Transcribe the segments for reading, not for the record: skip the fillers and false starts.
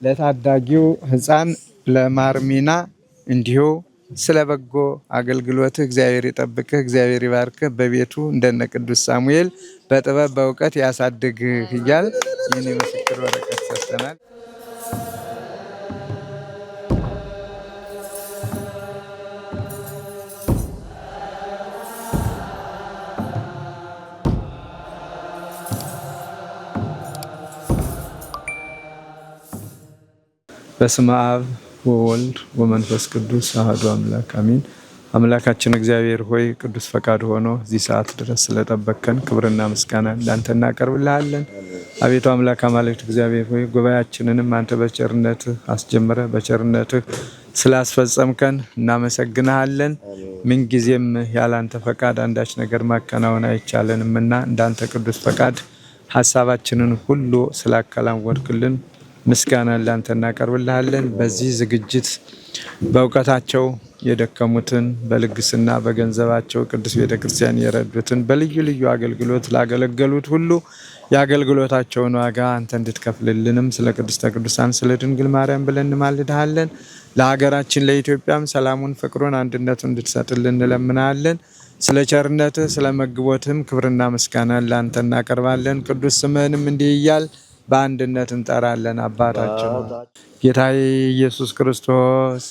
ለታዳጊው ሕፃን ለማርሚና እንዲሁ ስለ በጎ አገልግሎትህ እግዚአብሔር ይጠብቅህ፣ እግዚአብሔር ይባርክህ፣ በቤቱ እንደነ ቅዱስ ሳሙኤል በጥበብ በእውቀት ያሳድግህ እያል ይህን የምስክር ወረቀት ሰጥተናል። በስመ አብ ወወልድ ወመንፈስ ቅዱስ አሐዱ አምላክ አሜን። አምላካችን እግዚአብሔር ሆይ ቅዱስ ፈቃድ ሆኖ እዚህ ሰዓት ድረስ ስለጠበቅከን ክብርና ምስጋና እንዳንተ እናቀርብልሃለን። አቤቱ አምላክ አማልክት እግዚአብሔር ሆይ ጉባኤያችንንም አንተ በቸርነትህ አስጀምረህ በቸርነትህ ስላስፈጸምከን እናመሰግንሃለን። ምንጊዜም ያላንተ ፈቃድ አንዳች ነገር ማከናወን አይቻለንምና እንዳንተ ቅዱስ ፈቃድ ሀሳባችንን ሁሉ ስላከናወንክልን ምስጋና ላንተ እናቀርብልሃለን። በዚህ ዝግጅት በእውቀታቸው የደከሙትን በልግስና በገንዘባቸው ቅዱስ ቤተክርስቲያን የረዱትን በልዩ ልዩ አገልግሎት ላገለገሉት ሁሉ የአገልግሎታቸውን ዋጋ አንተ እንድትከፍልልንም ስለ ቅድስተ ቅዱሳን ስለ ድንግል ማርያም ብለን እንማልድሃለን። ለሀገራችን ለኢትዮጵያም ሰላሙን፣ ፍቅሩን፣ አንድነቱን እንድትሰጥልን እንለምናለን። ስለ ቸርነትህ ስለ መግቦትህም ክብርና ምስጋና ላንተ እናቀርባለን። ቅዱስ ስምህንም እንዲህ እያል በአንድነት እንጠራለን። አባታችን ጌታዬ ኢየሱስ ክርስቶስ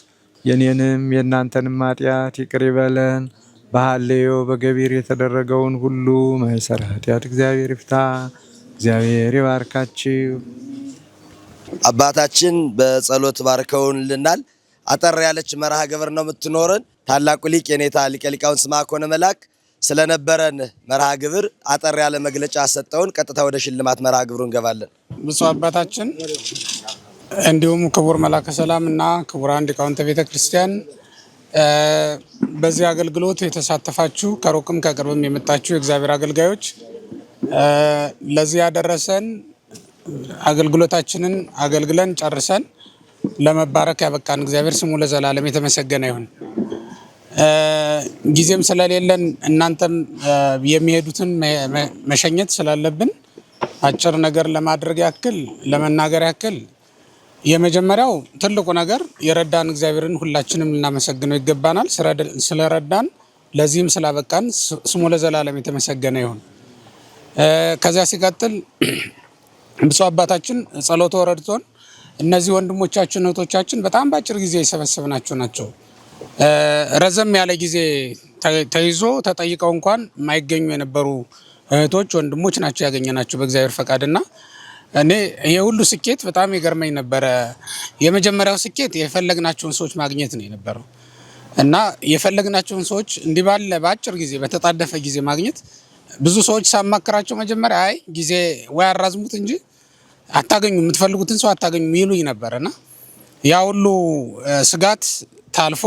የኔንም የእናንተንም ኃጢአት ይቅር ይበለን። በሐሌዮ በገቢር የተደረገውን ሁሉ ማይሰራ ኃጢአት እግዚአብሔር ይፍታ። እግዚአብሔር ይባርካችሁ። አባታችን በጸሎት ባርከውልናል። አጠር ያለች መርሃ ግብር ነው የምትኖረን። ታላቁ ሊቅ የኔታ ሊቀ ሊቃውንት ስምዐኮነ መላክ ስለነበረን መርሃ ግብር አጠር ያለ መግለጫ ሰጠውን። ቀጥታ ወደ ሽልማት መርሃ ግብሩ እንገባለን። ብፁዕ አባታችን እንዲሁም ክቡር መላከ ሰላም እና ክቡራን ሊቃውንተ ቤተ ክርስቲያን በዚህ አገልግሎት የተሳተፋችሁ ከሩቅም ከቅርብም የመጣችሁ የእግዚአብሔር አገልጋዮች ለዚህ ያደረሰን አገልግሎታችንን አገልግለን ጨርሰን ለመባረክ ያበቃን እግዚአብሔር ስሙ ለዘላለም የተመሰገነ ይሁን። ጊዜም ስለሌለን እናንተም የሚሄዱትን መሸኘት ስላለብን አጭር ነገር ለማድረግ ያክል ለመናገር ያክል የመጀመሪያው ትልቁ ነገር የረዳን እግዚአብሔርን ሁላችንም ልናመሰግነው ይገባናል። ስለረዳን ለዚህም ስላበቃን ስሙ ለዘላለም የተመሰገነ ይሁን። ከዚያ ሲቀጥል ብፁዕ አባታችን ጸሎቶ ረድቶን እነዚህ ወንድሞቻችን እህቶቻችን በጣም በአጭር ጊዜ የሰበሰብናቸው ናቸው። ረዘም ያለ ጊዜ ተይዞ ተጠይቀው እንኳን የማይገኙ የነበሩ እህቶች ወንድሞች ናቸው ያገኘናቸው በእግዚአብሔር ፈቃድና እኔ ይሄ ሁሉ ስኬት በጣም ይገርመኝ ነበረ። የመጀመሪያው ስኬት የፈለግናቸውን ሰዎች ማግኘት ነው የነበረው እና የፈለግናቸውን ሰዎች እንዲህ ባለ በአጭር ጊዜ በተጣደፈ ጊዜ ማግኘት ብዙ ሰዎች ሳማክራቸው መጀመሪያ አይ ጊዜ ወይ አራዝሙት እንጂ አታገኙ የምትፈልጉትን ሰው አታገኙ ይሉኝ ነበርና ያ ሁሉ ስጋት ታልፎ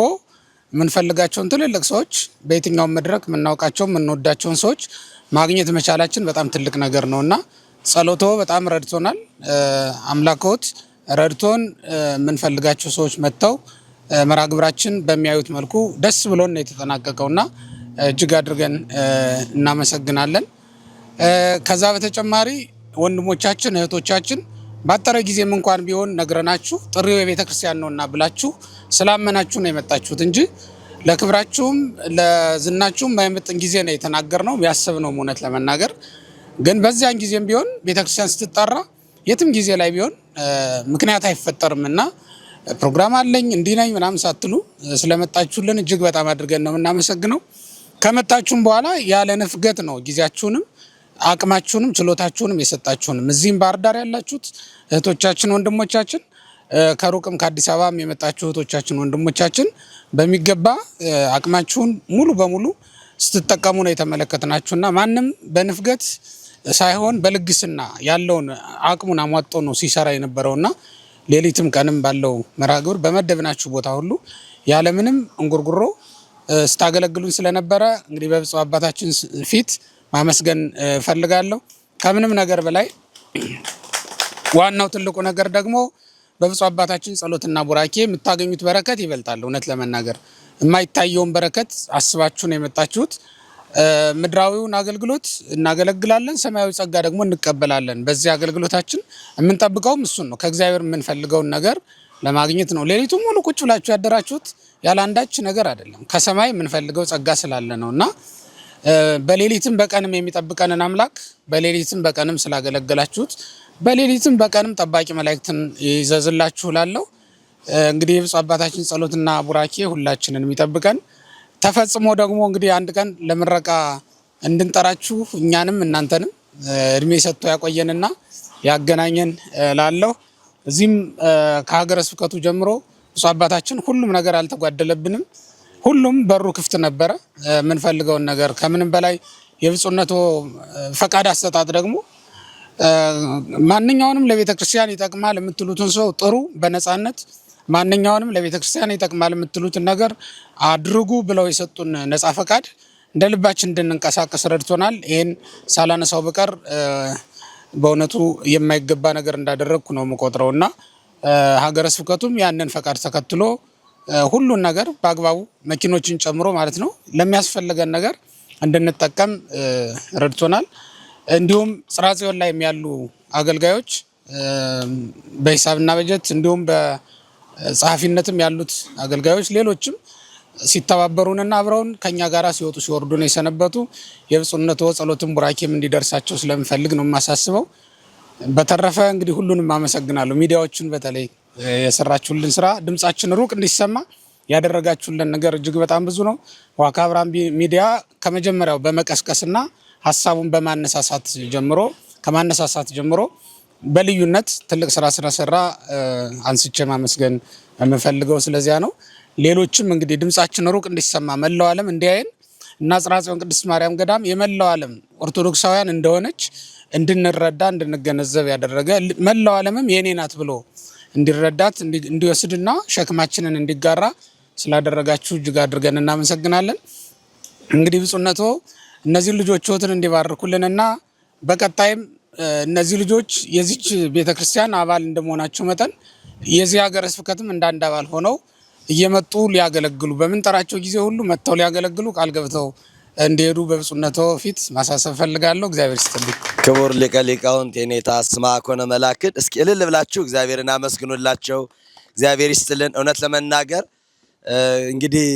የምንፈልጋቸውን ትልልቅ ሰዎች በየትኛውም መድረክ የምናውቃቸው የምንወዳቸውን ሰዎች ማግኘት መቻላችን በጣም ትልቅ ነገር ነውና ጸሎቶ በጣም ረድቶናል። አምላኮት ረድቶን የምንፈልጋቸው ሰዎች መጥተው መርሃ ግብራችን በሚያዩት መልኩ ደስ ብሎን የተጠናቀቀውና እጅግ አድርገን እናመሰግናለን። ከዛ በተጨማሪ ወንድሞቻችን እህቶቻችን ባጠረ ጊዜም እንኳን ቢሆን ነግረናችሁ ጥሪው የቤተ ክርስቲያን ነውና ብላችሁ ስላመናችሁ ነው የመጣችሁት እንጂ ለክብራችሁም ለዝናችሁም የማይመጥን ጊዜ ነው የተናገርነው ያሰብነው። እውነት ለመናገር ግን በዚያን ጊዜም ቢሆን ቤተ ክርስቲያን ስትጠራ የትም ጊዜ ላይ ቢሆን ምክንያት አይፈጠርምና ፕሮግራም አለኝ እንዲህ ነኝ ምናምን ሳትሉ ስለመጣችሁልን እጅግ በጣም አድርገን ነው የምናመሰግነው። ከመጣችሁም በኋላ ያለ ንፍገት ነው ጊዜያችሁንም አቅማችሁንም ችሎታችሁንም የሰጣችሁንም እዚህም ባህር ዳር ያላችሁት እህቶቻችን ወንድሞቻችን ከሩቅም ከአዲስ አበባም የመጣችሁ እህቶቻችን ወንድሞቻችን በሚገባ አቅማችሁን ሙሉ በሙሉ ስትጠቀሙ ነው የተመለከትናችሁና ማንም በንፍገት ሳይሆን በልግስና ያለውን አቅሙን አሟጦ ነው ሲሰራ የነበረውና ሌሊትም ቀንም ባለው መርሃ ግብር በመደብናችሁ ቦታ ሁሉ ያለምንም እንጉርጉሮ ስታገለግሉን ስለነበረ እንግዲህ በብፁዕ አባታችን ፊት ማመስገን ፈልጋለሁ። ከምንም ነገር በላይ ዋናው ትልቁ ነገር ደግሞ በብፁዕ አባታችን ጸሎትና ቡራኬ የምታገኙት በረከት ይበልጣል። እውነት ለመናገር የማይታየውን በረከት አስባችሁ ነው የመጣችሁት። ምድራዊውን አገልግሎት እናገለግላለን፣ ሰማያዊ ጸጋ ደግሞ እንቀበላለን። በዚህ አገልግሎታችን የምንጠብቀውም እሱን ነው። ከእግዚአብሔር የምንፈልገውን ነገር ለማግኘት ነው። ሌሊቱን ሙሉ ቁጭ ብላችሁ ያደራችሁት ያለ አንዳች ነገር አይደለም፣ ከሰማይ የምንፈልገው ጸጋ ስላለ ነውና በሌሊትም በቀንም የሚጠብቀንን አምላክ በሌሊትም በቀንም ስላገለገላችሁት በሌሊትም በቀንም ጠባቂ መላእክትን ይዘዝላችሁ እላለሁ። እንግዲህ የብፁዕ አባታችን ጸሎትና ቡራኬ ሁላችንን የሚጠብቀን ተፈጽሞ ደግሞ እንግዲህ አንድ ቀን ለምረቃ እንድንጠራችሁ እኛንም እናንተንም እድሜ ሰጥቶ ያቆየንና ያገናኘን ላለው እዚህም ከሀገረ ስብከቱ ጀምሮ ብፁዕ አባታችን ሁሉም ነገር አልተጓደለብንም። ሁሉም በሩ ክፍት ነበረ። የምንፈልገውን ነገር ከምንም በላይ የብፁዕነቶ ፈቃድ አሰጣጥ ደግሞ ማንኛውንም ለቤተ ክርስቲያን ይጠቅማል የምትሉትን ሰው ጥሩ በነፃነት ማንኛውንም ለቤተ ክርስቲያን ይጠቅማል የምትሉትን ነገር አድርጉ ብለው የሰጡን ነፃ ፈቃድ እንደ ልባችን እንድንንቀሳቀስ ረድቶናል። ይህን ሳላነሳው በቀር በእውነቱ የማይገባ ነገር እንዳደረግኩ ነው የምቆጥረውና ሀገረ ስብከቱም ያንን ፈቃድ ተከትሎ ሁሉን ነገር በአግባቡ መኪኖችን ጨምሮ ማለት ነው ለሚያስፈልገን ነገር እንድንጠቀም ረድቶናል። እንዲሁም ጽርሐ ጽዮን ላይ ያሉ አገልጋዮች በሂሳብና በጀት እንዲሁም በጸሐፊነትም ያሉት አገልጋዮች ሌሎችም ሲተባበሩንና አብረውን ከኛ ጋር ሲወጡ ሲወርዱ ነው የሰነበቱ። የብፁዕነቶ ጸሎትም ቡራኬም እንዲደርሳቸው ስለምፈልግ ነው የማሳስበው። በተረፈ እንግዲህ ሁሉንም አመሰግናለሁ። ሚዲያዎቹን በተለይ የሰራችሁልን ስራ ድምጻችን ሩቅ እንዲሰማ ያደረጋችሁልን ነገር እጅግ በጣም ብዙ ነው። ዋካ ብርሃን ሚዲያ ከመጀመሪያው በመቀስቀስና ሀሳቡን በማነሳሳት ጀምሮ በልዩነት ትልቅ ስራ ስለሰራ አንስቼ ማመስገን የምፈልገው ስለዚያ ነው። ሌሎችም እንግዲህ ድምጻችን ሩቅ እንዲሰማ መላው ዓለም እንዲያየን እና ጽርሐ ጽዮን ቅድስት ማርያም ገዳም የመላው ዓለም ኦርቶዶክሳውያን እንደሆነች እንድንረዳ እንድንገነዘብ ያደረገ መላው ዓለምም የኔ ናት ብሎ እንዲረዳት እንዲወስድና ሸክማችንን እንዲጋራ ስላደረጋችሁ እጅግ አድርገን እናመሰግናለን። እንግዲህ ብፁዕነቶ እነዚህ ልጆችዎትን እንዲባርኩልንና በቀጣይም እነዚህ ልጆች የዚች ቤተክርስቲያን አባል እንደመሆናቸው መጠን የዚህ ሀገረ ስብከትም እንዳንድ አባል ሆነው እየመጡ ሊያገለግሉ በምንጠራቸው ጊዜ ሁሉ መጥተው ሊያገለግሉ ቃል ገብተው እንዲሄዱ በብፁዕነቶ ፊት ማሳሰብ ፈልጋለሁ። እግዚአብሔር ይስጥልኝ። ክቡር ሊቀ ሊቃውንት የኔታ ስምዐኮነ መላክን እስኪ እልል ብላችሁ እግዚአብሔርን አመስግኑላቸው። እግዚአብሔር ይስጥልን። እውነት ለመናገር እንግዲህ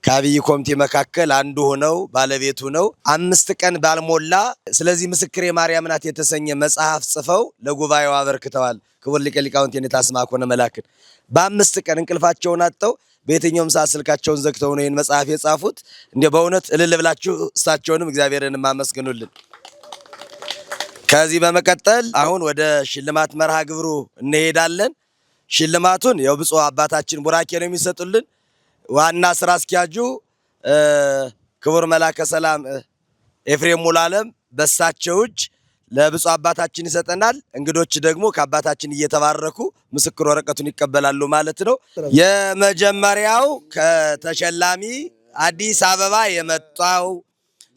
ከአብይ ኮሚቴ መካከል አንዱ ሆነው ባለቤቱ ነው 5 ቀን ባልሞላ ስለዚህ ምስክሬ ማርያም ናት የተሰኘ መጽሐፍ ጽፈው ለጉባኤው አበርክተዋል። ክቡር ሊቀ ሊቃውንት የኔታ ስምዐኮነ መላክን በ5 ቀን እንቅልፋቸውን አጥተው በየትኛውም ሰዓት ስልካቸውን ዘግተው ነው ይህን መጽሐፍ የጻፉት። እንዲያው በእውነት እልል ብላችሁ እሳቸውንም እግዚአብሔርን አመስግኑልን። ከዚህ በመቀጠል አሁን ወደ ሽልማት መርሃ ግብሩ እንሄዳለን። ሽልማቱን ያው ብፁዕ አባታችን ቡራኬ ነው የሚሰጡልን። ዋና ስራ አስኪያጁ ክቡር መላከ ሰላም ኤፍሬም ሙሉዓለም በሳቸው እጅ ለብፁዕ አባታችን ይሰጠናል። እንግዶች ደግሞ ከአባታችን እየተባረኩ ምስክር ወረቀቱን ይቀበላሉ ማለት ነው። የመጀመሪያው ከተሸላሚ አዲስ አበባ የመጣው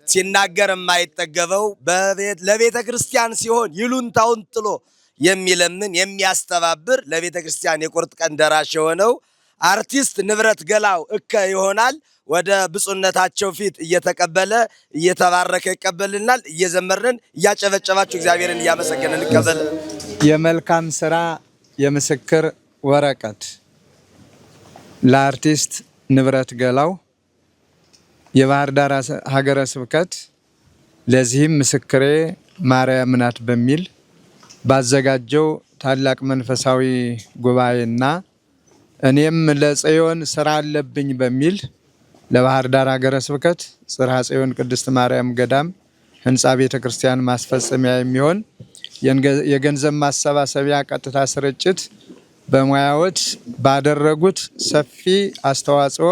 ሲናገር የማይጠገበው ለቤተ ክርስቲያን ሲሆን ይሉንታውን ጥሎ የሚለምን የሚያስተባብር ለቤተ ክርስቲያን የቁርጥ ቀን ደራሽ የሆነው አርቲስት ንብረት ገላው እከ ይሆናል። ወደ ብፁዕነታቸው ፊት እየተቀበለ እየተባረከ ይቀበልናል። እየዘመርን እያጨበጨባችሁ እግዚአብሔርን እያመሰገንን እንቀበል። የመልካም ስራ የምስክር ወረቀት ለአርቲስት ንብረት ገላው የባህር ዳር ሀገረ ስብከት ለዚህም ምስክሬ ማርያም ናት በሚል ባዘጋጀው ታላቅ መንፈሳዊ ጉባኤና እኔም ለጽዮን ስራ አለብኝ በሚል ለባህር ዳር ሀገረ ስብከት ጽርሐ ጽዮን ቅድስት ማርያም ገዳም ህንፃ ቤተ ክርስቲያን ማስፈጸሚያ የሚሆን የገንዘብ ማሰባሰቢያ ቀጥታ ስርጭት በሙያዎች ባደረጉት ሰፊ አስተዋጽኦ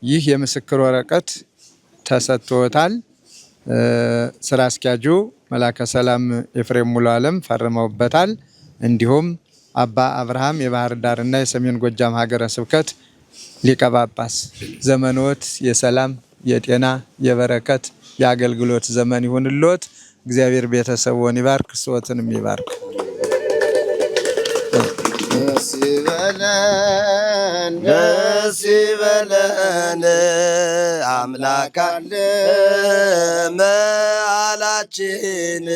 ይህ የምስክር ወረቀት ተሰጥቶታል። ስራ አስኪያጁ መላከ ሰላም ኤፍሬም ሙሉዓለም ፈርመውበታል። እንዲሁም አባ አብርሃም የባህር ዳርና የሰሜን ጎጃም ሀገረ ስብከት ሊቀ ጳጳስ ዘመኖት የሰላም የጤና የበረከት የአገልግሎት ዘመን ይሁንልዎት። እግዚአብሔር ቤተሰቦን ይባርክ፣ ስዎትንም ይባርክ። ደስ ይበለን ደስ ይበለን አምላክ አለ መሃላችን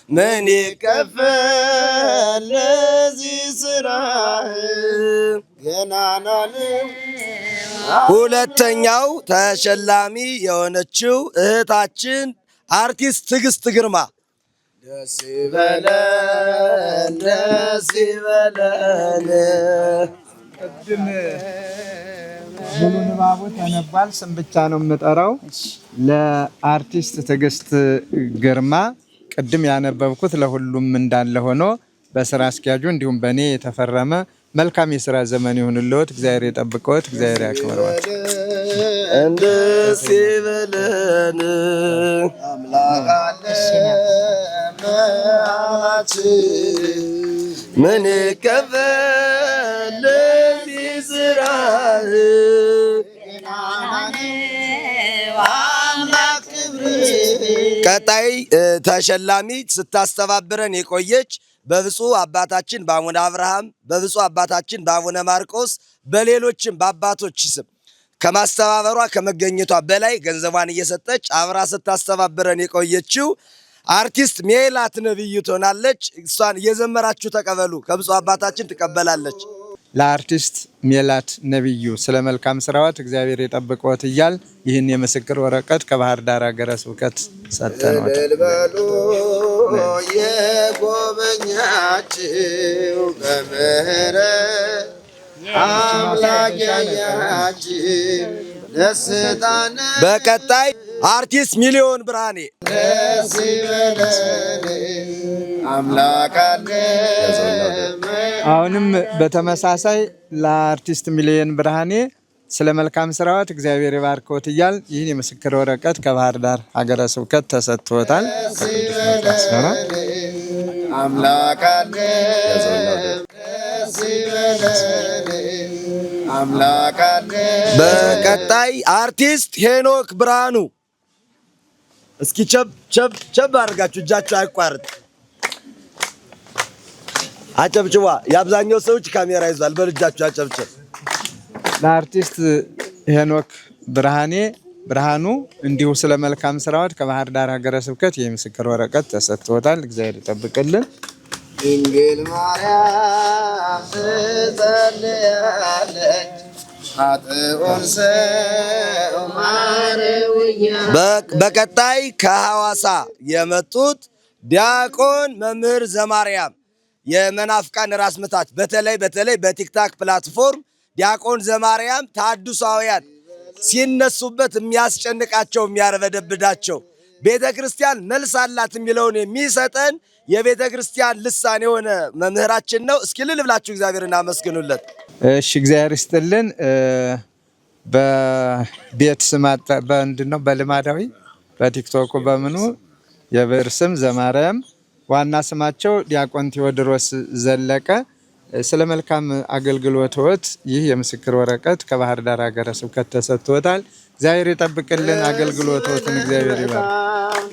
ምን ይከፈል ለዚህ ስራ ገናናን። ሁለተኛው ተሸላሚ የሆነችው እህታችን አርቲስት ትዕግስት ግርማ ደስ ይበለን ደስ ይበለን። ቅድም ሙሉ ንባቡ ተነቧል። ስም ብቻ ነው የምጠራው። ለአርቲስት ትዕግስት ግርማ ቅድም ያነበብኩት ለሁሉም እንዳለ ሆኖ በስራ አስኪያጁ እንዲሁም በእኔ የተፈረመ መልካም የስራ ዘመን ይሁንልዎት። እግዚአብሔር ይጠብቅዎት። እግዚአብሔር ያክብርዎት። ደስ ይበለን አምላክ አለ መሃላችን ምን ይከፈል ለዚህ ስራ ቀጣይ ተሸላሚ ስታስተባብረን የቆየች በብፁዕ አባታችን በአቡነ አብርሃም በብፁዕ አባታችን በአቡነ ማርቆስ በሌሎችም በአባቶች ስም ከማስተባበሯ ከመገኘቷ በላይ ገንዘቧን እየሰጠች አብራ ስታስተባብረን የቆየችው አርቲስት ሜላት ነብዩ ትሆናለች። እሷን እየዘመራችሁ ተቀበሉ። ከብፁዕ አባታችን ትቀበላለች። ለአርቲስት ሜላት ነብዩ ስለ መልካም ስራዎት እግዚአብሔር የጠብቅዎት እያል ይህን የምስክር ወረቀት ከባህር ዳር ሀገረ ስብከት ሰጠነዎት። በሉ የጎበኛችሁ በምህረት አምላክ ያያችሁ ደስታን። በቀጣይ አርቲስት ሚሊዮን ብርሃኔ ደስ ይበለን አምላክ አለ። አሁንም በተመሳሳይ ለአርቲስት ሚሊዮን ብርሃኔ ስለ መልካም ስራዎት እግዚአብሔር ይባርክዎት እያል ይህን የምስክር ወረቀት ከባህር ዳር ሀገረ ስብከት ተሰጥቶታል። አምላክ አለ ደስ ይበለን አምላክ አለ። በቀጣይ አርቲስት ሄኖክ ብርሃኑ እስኪ ቸብ አድርጋችሁ እጃችሁ አይቋርጥ አጨብጭባ። የአብዛኛው ሰዎች ካሜራ ይዟል። በልጃችሁ አጨብጭብ። ለአርቲስት ሄኖክ ብርሃኑ እንዲሁ ስለ መልካም ስራዎት ከባህር ዳር ሀገረ ስብከት የምስክር ወረቀት ተሰጥቶታል። እግዚአብሔር ይጠብቅልን። ድንግል ማርያም ትጸልያለች ኃጥኡን ሰው ማረውኛ። በቀጣይ ከሐዋሳ የመጡት ዲያቆን መምህር ዘማርያም የመናፍቃን ራስ ምታት በተለይ በቲክታክ ፕላትፎርም ዲያቆን ዘማርያም ታዱሳውያን ሲነሱበት የሚያስጨንቃቸው የሚያርበደብዳቸው ቤተ ክርስቲያን መልስ አላት የሚለውን የሚሰጠን የቤተ ክርስቲያን ልሳን የሆነ መምህራችን ነው። እስኪ ልል ብላችሁ እግዚአብሔርን አመስግኑለት። እሺ እግዚአብሔር ይስጥልን። በቤት ስም በእንድነው በልማዳዊ በቲክቶክ በምኑ የብዕር ስም ዘማርያም ዋና ስማቸው ዲያቆን ቴዎድሮስ ዘለቀ ስለ መልካም አገልግሎትዎት ይህ የምስክር ወረቀት ከባህር ዳር ሀገረ ስብከት ተሰጥቶታል። እግዚአብሔር ይጠብቅልን። አገልግሎትዎትን እግዚአብሔር ይባርክ።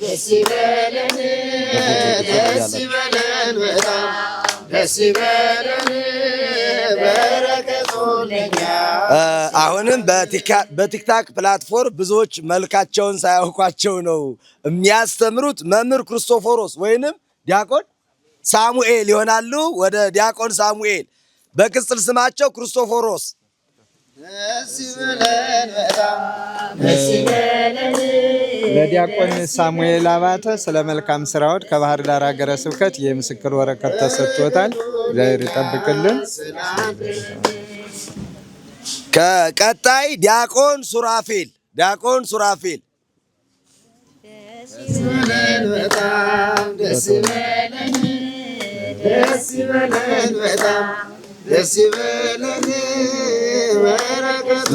ደስ ይበለን ደስ ይበለን በጣም ደስ ይበለን በረከቱ ለኛ። አሁንም በቲክታክ ፕላትፎርም ብዙዎች መልካቸውን ሳያውቋቸው ነው የሚያስተምሩት። መምህር ክርስቶፎሮስ ወይንም ዲያቆን ሳሙኤል ይሆናሉ። ወደ ዲያቆን ሳሙኤል በቅጽል ስማቸው ክርስቶፎሮስ ደስ ይበለን በጣም ደስ ይበለን። ለዲያቆን ሳሙኤል አባተ ስለ መልካም ስራዎት ከባህር ዳር ሀገረ ስብከት የምስክር ወረቀት ተሰጥቶታል። እግዚአብሔር ይጠብቅልን። ከቀጣይ ዲያቆን ሱራፌል ደስ ይበለን በጣም ደስ ይበለን ደስ ይበለን በጣም ደስ ይበለን።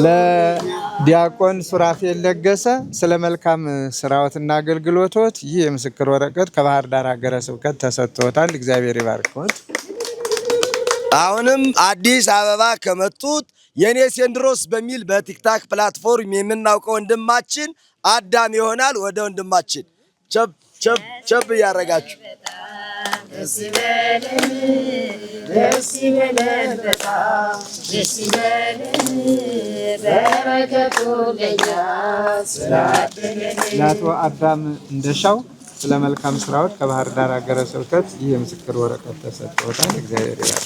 ለዲያቆን ሱራፌል ለገሰ ስለ መልካም ስራዎትና አገልግሎቶት ይህ የምስክር ወረቀት ከባህር ዳር ሀገረ ስብከት ተሰጥቶታል። እግዚአብሔር ይባርክዎት። አሁንም አዲስ አበባ ከመጡት የኔ ሴንድሮስ በሚል በቲክታክ ፕላትፎርም የምናውቀው ወንድማችን አዳም ይሆናል። ወደ ወንድማችን ቸብ እያረጋችሁ ደስ ይበለን ደስ ይበለን በጣም ደስ ይበለን በረከቱ ለኛ ስላደለን። ለአቶ አዳም እንደሻው ስለ መልካም ስራዎች ከባህር ዳር ሀገረ ስብከት ይህ የምስክር ወረቀት ተሰጥቶታል። እግዚአብሔር ይባርክ።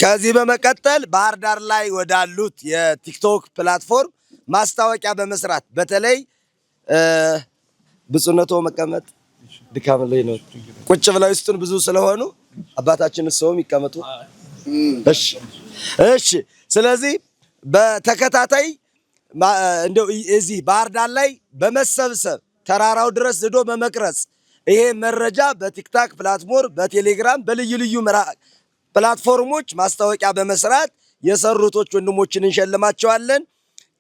ከዚህ በመቀጠል ባህር ዳር ላይ ወዳሉት የቲክቶክ ፕላትፎርም ማስታወቂያ በመስራት በተለይ ብፁዕነቶ መቀመጥ ድካም ላይ ነው። ቁጭ ብለው ይስጡን ብዙ ስለሆኑ አባታችን ሰውም ይቀመጡ። እሺ። ስለዚህ በተከታታይ እንደው እዚህ ባህር ዳር ላይ በመሰብሰብ ተራራው ድረስ ሄዶ በመቅረጽ ይሄ መረጃ በቲክታክ ፕላትፎርም፣ በቴሌግራም፣ በልዩ ልዩ ፕላትፎርሞች ማስታወቂያ በመስራት የሰሩቶች ወንድሞችን እንሸልማቸዋለን።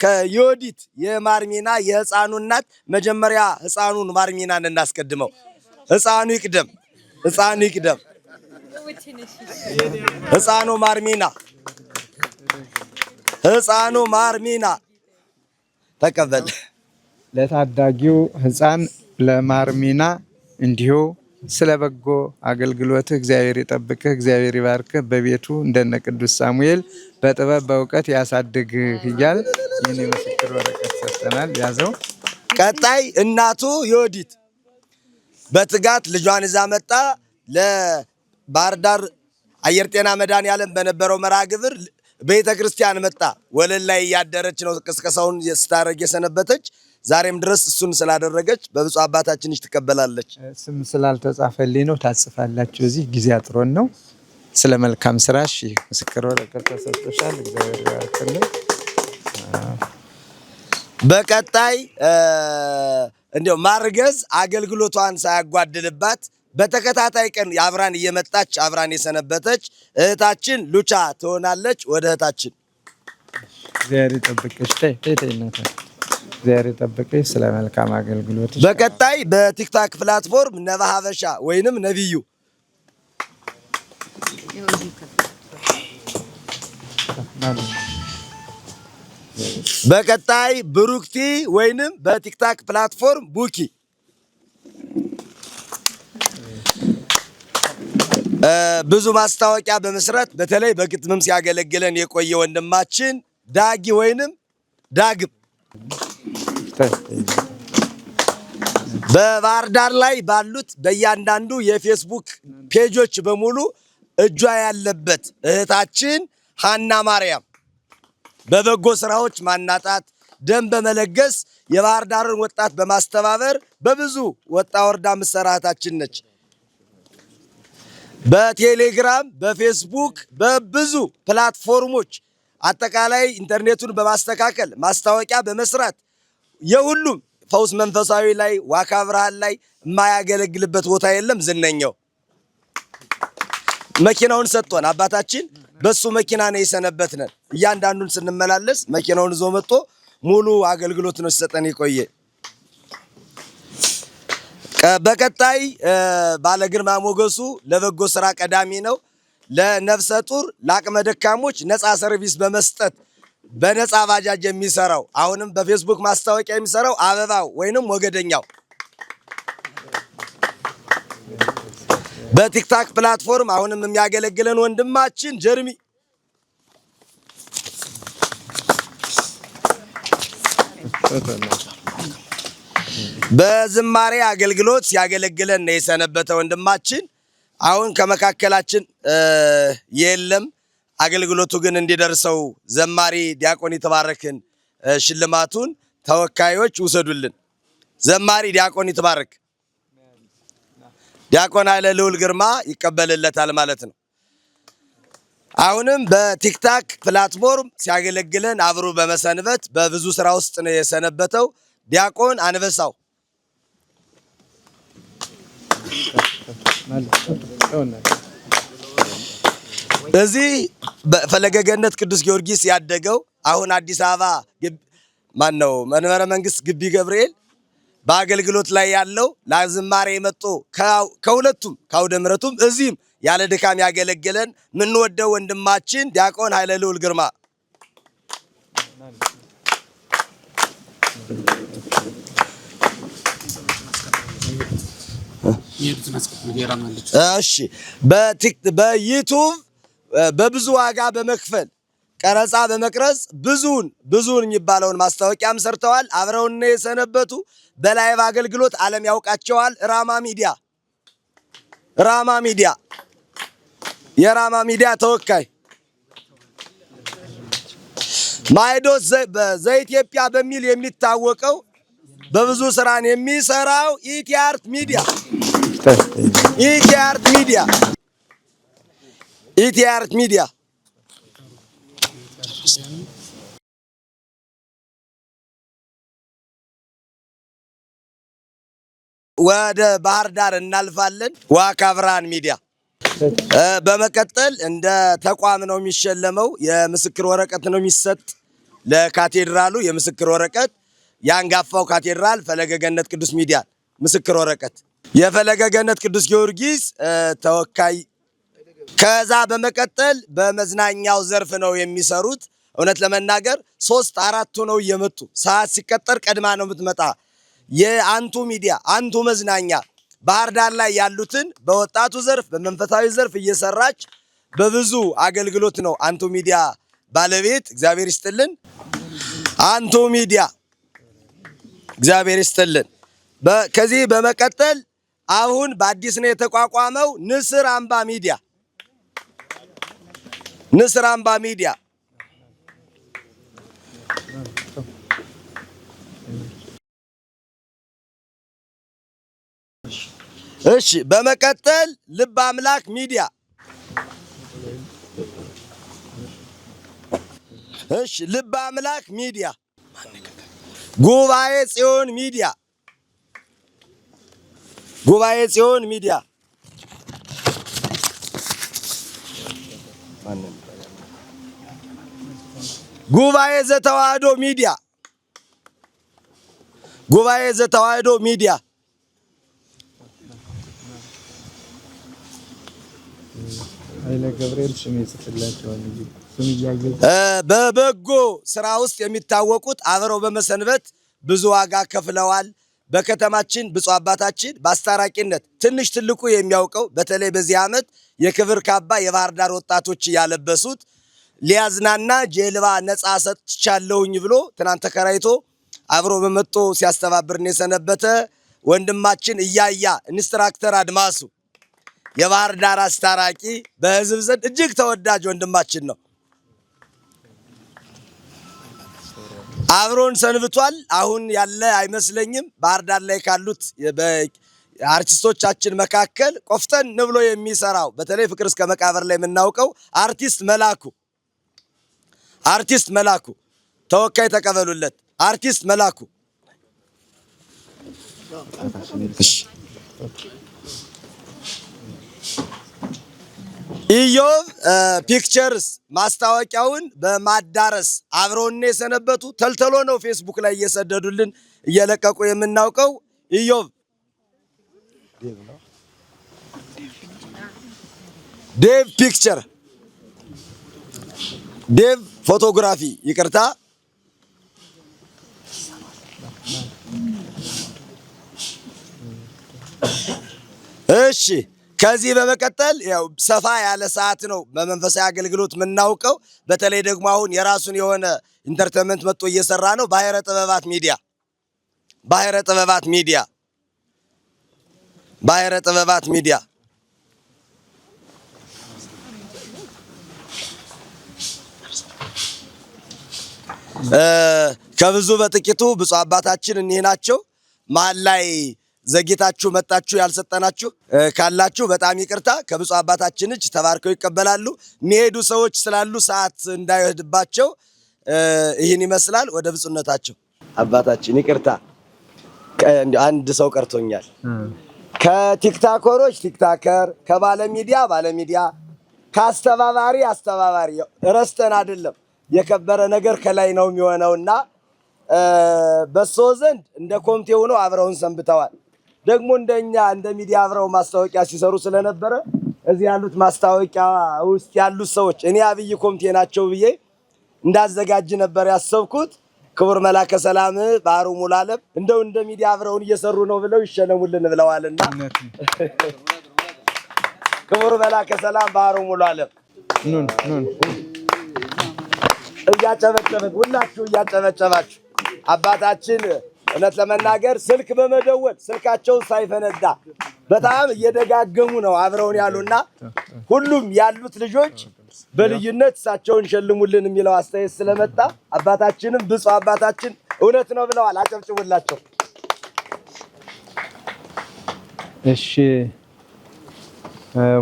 ከዮዲት የማርሚና የህፃኑ እናት መጀመሪያ ህፃኑን ማርሚናን እናስቀድመው። ህፃኑ ይቅደም። ህፃኑ ማርሚና ተቀበል። ለታዳጊው ህፃን ለማርሚና እንዲሁ ስለ በጎ አገልግሎትህ እግዚአብሔር ይጠብቅህ፣ እግዚአብሔር ይባርክህ፣ በቤቱ እንደነ ቅዱስ ሳሙኤል በጥበብ በእውቀት ያሳድግህ እያል ይህን የምስክር ወረቀት ሰጥተናል። ያዘው። ቀጣይ እናቱ ዮዲት በትጋት ልጇን ይዛ መጣ። ለባህር ዳር አየር ጤና መድኃኔዓለም በነበረው መርሃ ግብር ቤተ ክርስቲያን መጣ። ወለል ላይ እያደረች ነው ቅስቀሳውን ስታደርግ የሰነበተች። ዛሬም ድረስ እሱን ስላደረገች በብፁዕ አባታችን ትቀበላለች። ስም ስላልተጻፈልኝ ነው። ታጽፋላችሁ። እዚህ ጊዜ አጥሮን ነው። ስለ መልካም ስራሽ ምስክር ወረቀት ተሰጥቶሻል። እግዚአብሔር ይባርክልኝ። በቀጣይ እንዲያው ማርገዝ አገልግሎቷን ሳያጓድልባት በተከታታይ ቀን አብራን እየመጣች አብራን የሰነበተች እህታችን ሉቻ ትሆናለች። ወደ እህታችን እግዚአብሔር ይጠብቅሽ። እግዚአብሔር ይጠብቅሽ ስለ መልካም አገልግሎት። በቀጣይ በቲክታክ ፕላትፎርም ነባ ሀበሻ ወይንም ነብዩ በቀጣይ ብሩክቲ ወይንም በቲክታክ ፕላትፎርም ቡኪ ብዙ ማስታወቂያ በመስራት በተለይ በግጥምም ሲያገለግለን የቆየ ወንድማችን ዳጊ ወይንም ዳግም በባህር ዳር ላይ ባሉት በእያንዳንዱ የፌስቡክ ፔጆች በሙሉ እጇ ያለበት እህታችን ሀና ማርያም በበጎ ስራዎች ማናጣት ደም በመለገስ የባህር ዳርን ወጣት በማስተባበር በብዙ ወጣ ወርዳ ምሰራ እህታችን ነች። በቴሌግራም በፌስቡክ በብዙ ፕላትፎርሞች አጠቃላይ ኢንተርኔቱን በማስተካከል ማስታወቂያ በመስራት የሁሉም ፈውስ መንፈሳዊ ላይ ዋካ ብርሃን ላይ የማያገለግልበት ቦታ የለም። ዝነኛው መኪናውን ሰጥቶን አባታችን በሱ መኪና ነው የሰነበትነን። እያንዳንዱን ስንመላለስ መኪናውን ይዞ መጥቶ ሙሉ አገልግሎት ነው ሲሰጠን የቆየ። በቀጣይ ባለ ግርማ ሞገሱ ለበጎ ስራ ቀዳሚ ነው። ለነፍሰ ጡር ለአቅመ ደካሞች ነፃ ሰርቪስ በመስጠት በነፃ ባጃጅ የሚሰራው አሁንም በፌስቡክ ማስታወቂያ የሚሰራው አበባው ወይንም ወገደኛው በቲክታክ ፕላትፎርም አሁንም የሚያገለግለን ወንድማችን ጀርሚ በዝማሬ አገልግሎት ሲያገለግለን ነው የሰነበተ ወንድማችን አሁን ከመካከላችን የለም። አገልግሎቱ ግን እንዲደርሰው ዘማሪ ዲያቆን ይትባረክን ሽልማቱን ተወካዮች ውሰዱልን። ዘማሪ ዲያቆን ይትባረክ ዲያቆን ኃይለ ልዑል ግርማ ይቀበልለታል ማለት ነው። አሁንም በቲክታክ ፕላትፎርም ሲያገለግለን አብሮ በመሰንበት በብዙ ስራ ውስጥ ነው የሰነበተው ዲያቆን አንበሳው እዚህ በፈለገ ገነት ቅዱስ ጊዮርጊስ ያደገው አሁን አዲስ አበባ ማነው መንበረ መንግስት ግቢ ገብርኤል በአገልግሎት ላይ ያለው ለዝማሬ የመጡ ከሁለቱም ከአውደ ምሕረቱም እዚህም ያለ ድካም ያገለገለን ምንወደው ወንድማችን ዲያቆን ኃይለ ልዑል ግርማ እሺ በዩቲዩብ በብዙ ዋጋ በመክፈል ቀረጻ በመቅረጽ ብዙውን የሚባለውን ማስታወቂያም ሰርተዋል። አብረውን የሰነበቱ በላይቭ አገልግሎት ዓለም ያውቃቸዋል። ራማ ሚዲያ የራማ ሚዲያ ተወካይ ማይዶስ ዘኢትዮጵያ በሚል የሚታወቀው በብዙ ስራን የሚሰራው ኢቲአርት ሚዲያ ወደ ባህር ዳር እናልፋለን። ዋካ ብርሃን ሚዲያ በመቀጠል እንደ ተቋም ነው የሚሸለመው። የምስክር ወረቀት ነው የሚሰጥ ለካቴድራሉ የምስክር ወረቀት የአንጋፋው ካቴድራል ፈለገ ገነት ቅዱስ ሚዲያ ምስክር ወረቀት የፈለገ ገነት ቅዱስ ጊዮርጊስ ተወካይ። ከዛ በመቀጠል በመዝናኛው ዘርፍ ነው የሚሰሩት። እውነት ለመናገር 3-4 ነው እየመጡ ሰዓት ሲቀጠር ቀድማ ነው የምትመጣ። የአንቱ ሚዲያ አንቱ መዝናኛ ባህር ዳር ላይ ያሉትን በወጣቱ ዘርፍ በመንፈሳዊ ዘርፍ እየሰራች በብዙ አገልግሎት ነው አንቱ ሚዲያ ባለቤት። እግዚአብሔር ይስጥልን አንቱ ሚዲያ እግዚአብሔር ይስጥልን። ከዚህ በመቀጠል አሁን በአዲስ ነው የተቋቋመው ንስር አምባ ሚዲያ እሺ በመቀጠል ልብ አምላክ ሚዲያ ልብ አምላክ ሚዲያ ጉባኤ ጽዮን ሚዲያ ጉባኤ ዘተዋህዶ ሚዲያ በበጎ ስራ ውስጥ የሚታወቁት አብረው በመሰንበት ብዙ ዋጋ ከፍለዋል። በከተማችን ብፁዕ አባታችን በአስታራቂነት ትንሽ ትልቁ የሚያውቀው በተለይ በዚህ ዓመት የክብር ካባ የባህር ዳር ወጣቶች ያለበሱት ሊያዝናና ጀልባ ነፃ ሰጥቻለሁኝ ብሎ ትናንት ተከራይቶ አብሮ በመጥቶ ሲያስተባብርን የሰነበተ ወንድማችን እያያ ኢንስትራክተር አድማሱ የባህር ዳር አስታራቂ በህዝብ ዘንድ እጅግ ተወዳጅ ወንድማችን ነው። አብሮን ሰንብቷል። አሁን ያለ አይመስለኝም። ባህር ዳር ላይ ካሉት አርቲስቶቻችን መካከል ቆፍጠን ብሎ የሚሰራው በተለይ ፍቅር እስከ መቃብር ላይ የምናውቀው አርቲስት መላኩ ተወካይ ተቀበሉለት። አርቲስት መላኩ ኢዮብ ፒክቸርስ ማስታወቂያውን በማዳረስ አብረውኔ የሰነበቱ ተልተሎ ነው ፌስቡክ ላይ እየሰደዱልን እየለቀቁ የምናውቀው ኢዮብ ዴቭ ፒክቸር ዴቭ ፎቶግራፊ ይቅርታ። እሺ ከዚህ በመቀጠል ያው ሰፋ ያለ ሰዓት ነው በመንፈሳዊ አገልግሎት የምናውቀው። በተለይ ደግሞ አሁን የራሱን የሆነ ኢንተርቴይንመንት መጥቶ እየሰራ ነው። ባሕረ ጥበባት ሚዲያ ከብዙ በጥቂቱ ብፁዕ አባታችን እኒህ ናቸው። መሀል ላይ ዘግይታችሁ መጣችሁ ያልሰጠናችሁ ካላችሁ በጣም ይቅርታ። ከብፁዕ አባታችን እጅ ተባርከው ይቀበላሉ። የሚሄዱ ሰዎች ስላሉ ሰዓት እንዳይወድባቸው ይህን ይመስላል። ወደ ብፁዕነታቸው አባታችን ይቅርታ፣ አንድ ሰው ቀርቶኛል። ከቲክታከሮች ቲክታከር፣ ባለሚዲያ፣ ከአስተባባሪ ረስተን አይደለም። የከበረ ነገር ከላይ ነው የሚሆነውና በሶ ዘንድ እንደ ኮሚቴ ሆነው አብረውን ሰንብተዋል። ደግሞ እንደኛ እንደ ሚዲያ አብረው ማስታወቂያ ሲሰሩ ስለነበረ እዚህ ያሉት ማስታወቂያ ውስጥ ያሉት ሰዎች እኔ አብይ ኮሚቴ ናቸው ብዬ እንዳዘጋጅ ነበር ያሰብኩት። ክቡር መላከ ሰላም ባህሩ ሙሉዓለም እንደው እንደ ሚዲያ አብረውን እየሰሩ ነው ብለው ይሸለሙልን ብለዋልና ክቡር መላከ ሰላም ባህሩ ሙሉዓለም ኑን እያጨበጨበን ሁላችሁ እያጨበጨባችሁ አባታችን እውነት ለመናገር ስልክ በመደወል ስልካቸው ሳይፈነዳ በጣም እየደጋገሙ ነው አብረውን ያሉና ሁሉም ያሉት ልጆች በልዩነት እሳቸውን ሸልሙልን የሚለው አስተያየት ስለመጣ አባታችንም ብፁዕ አባታችን እውነት ነው ብለዋል። አጨብጭቡላቸው። እሺ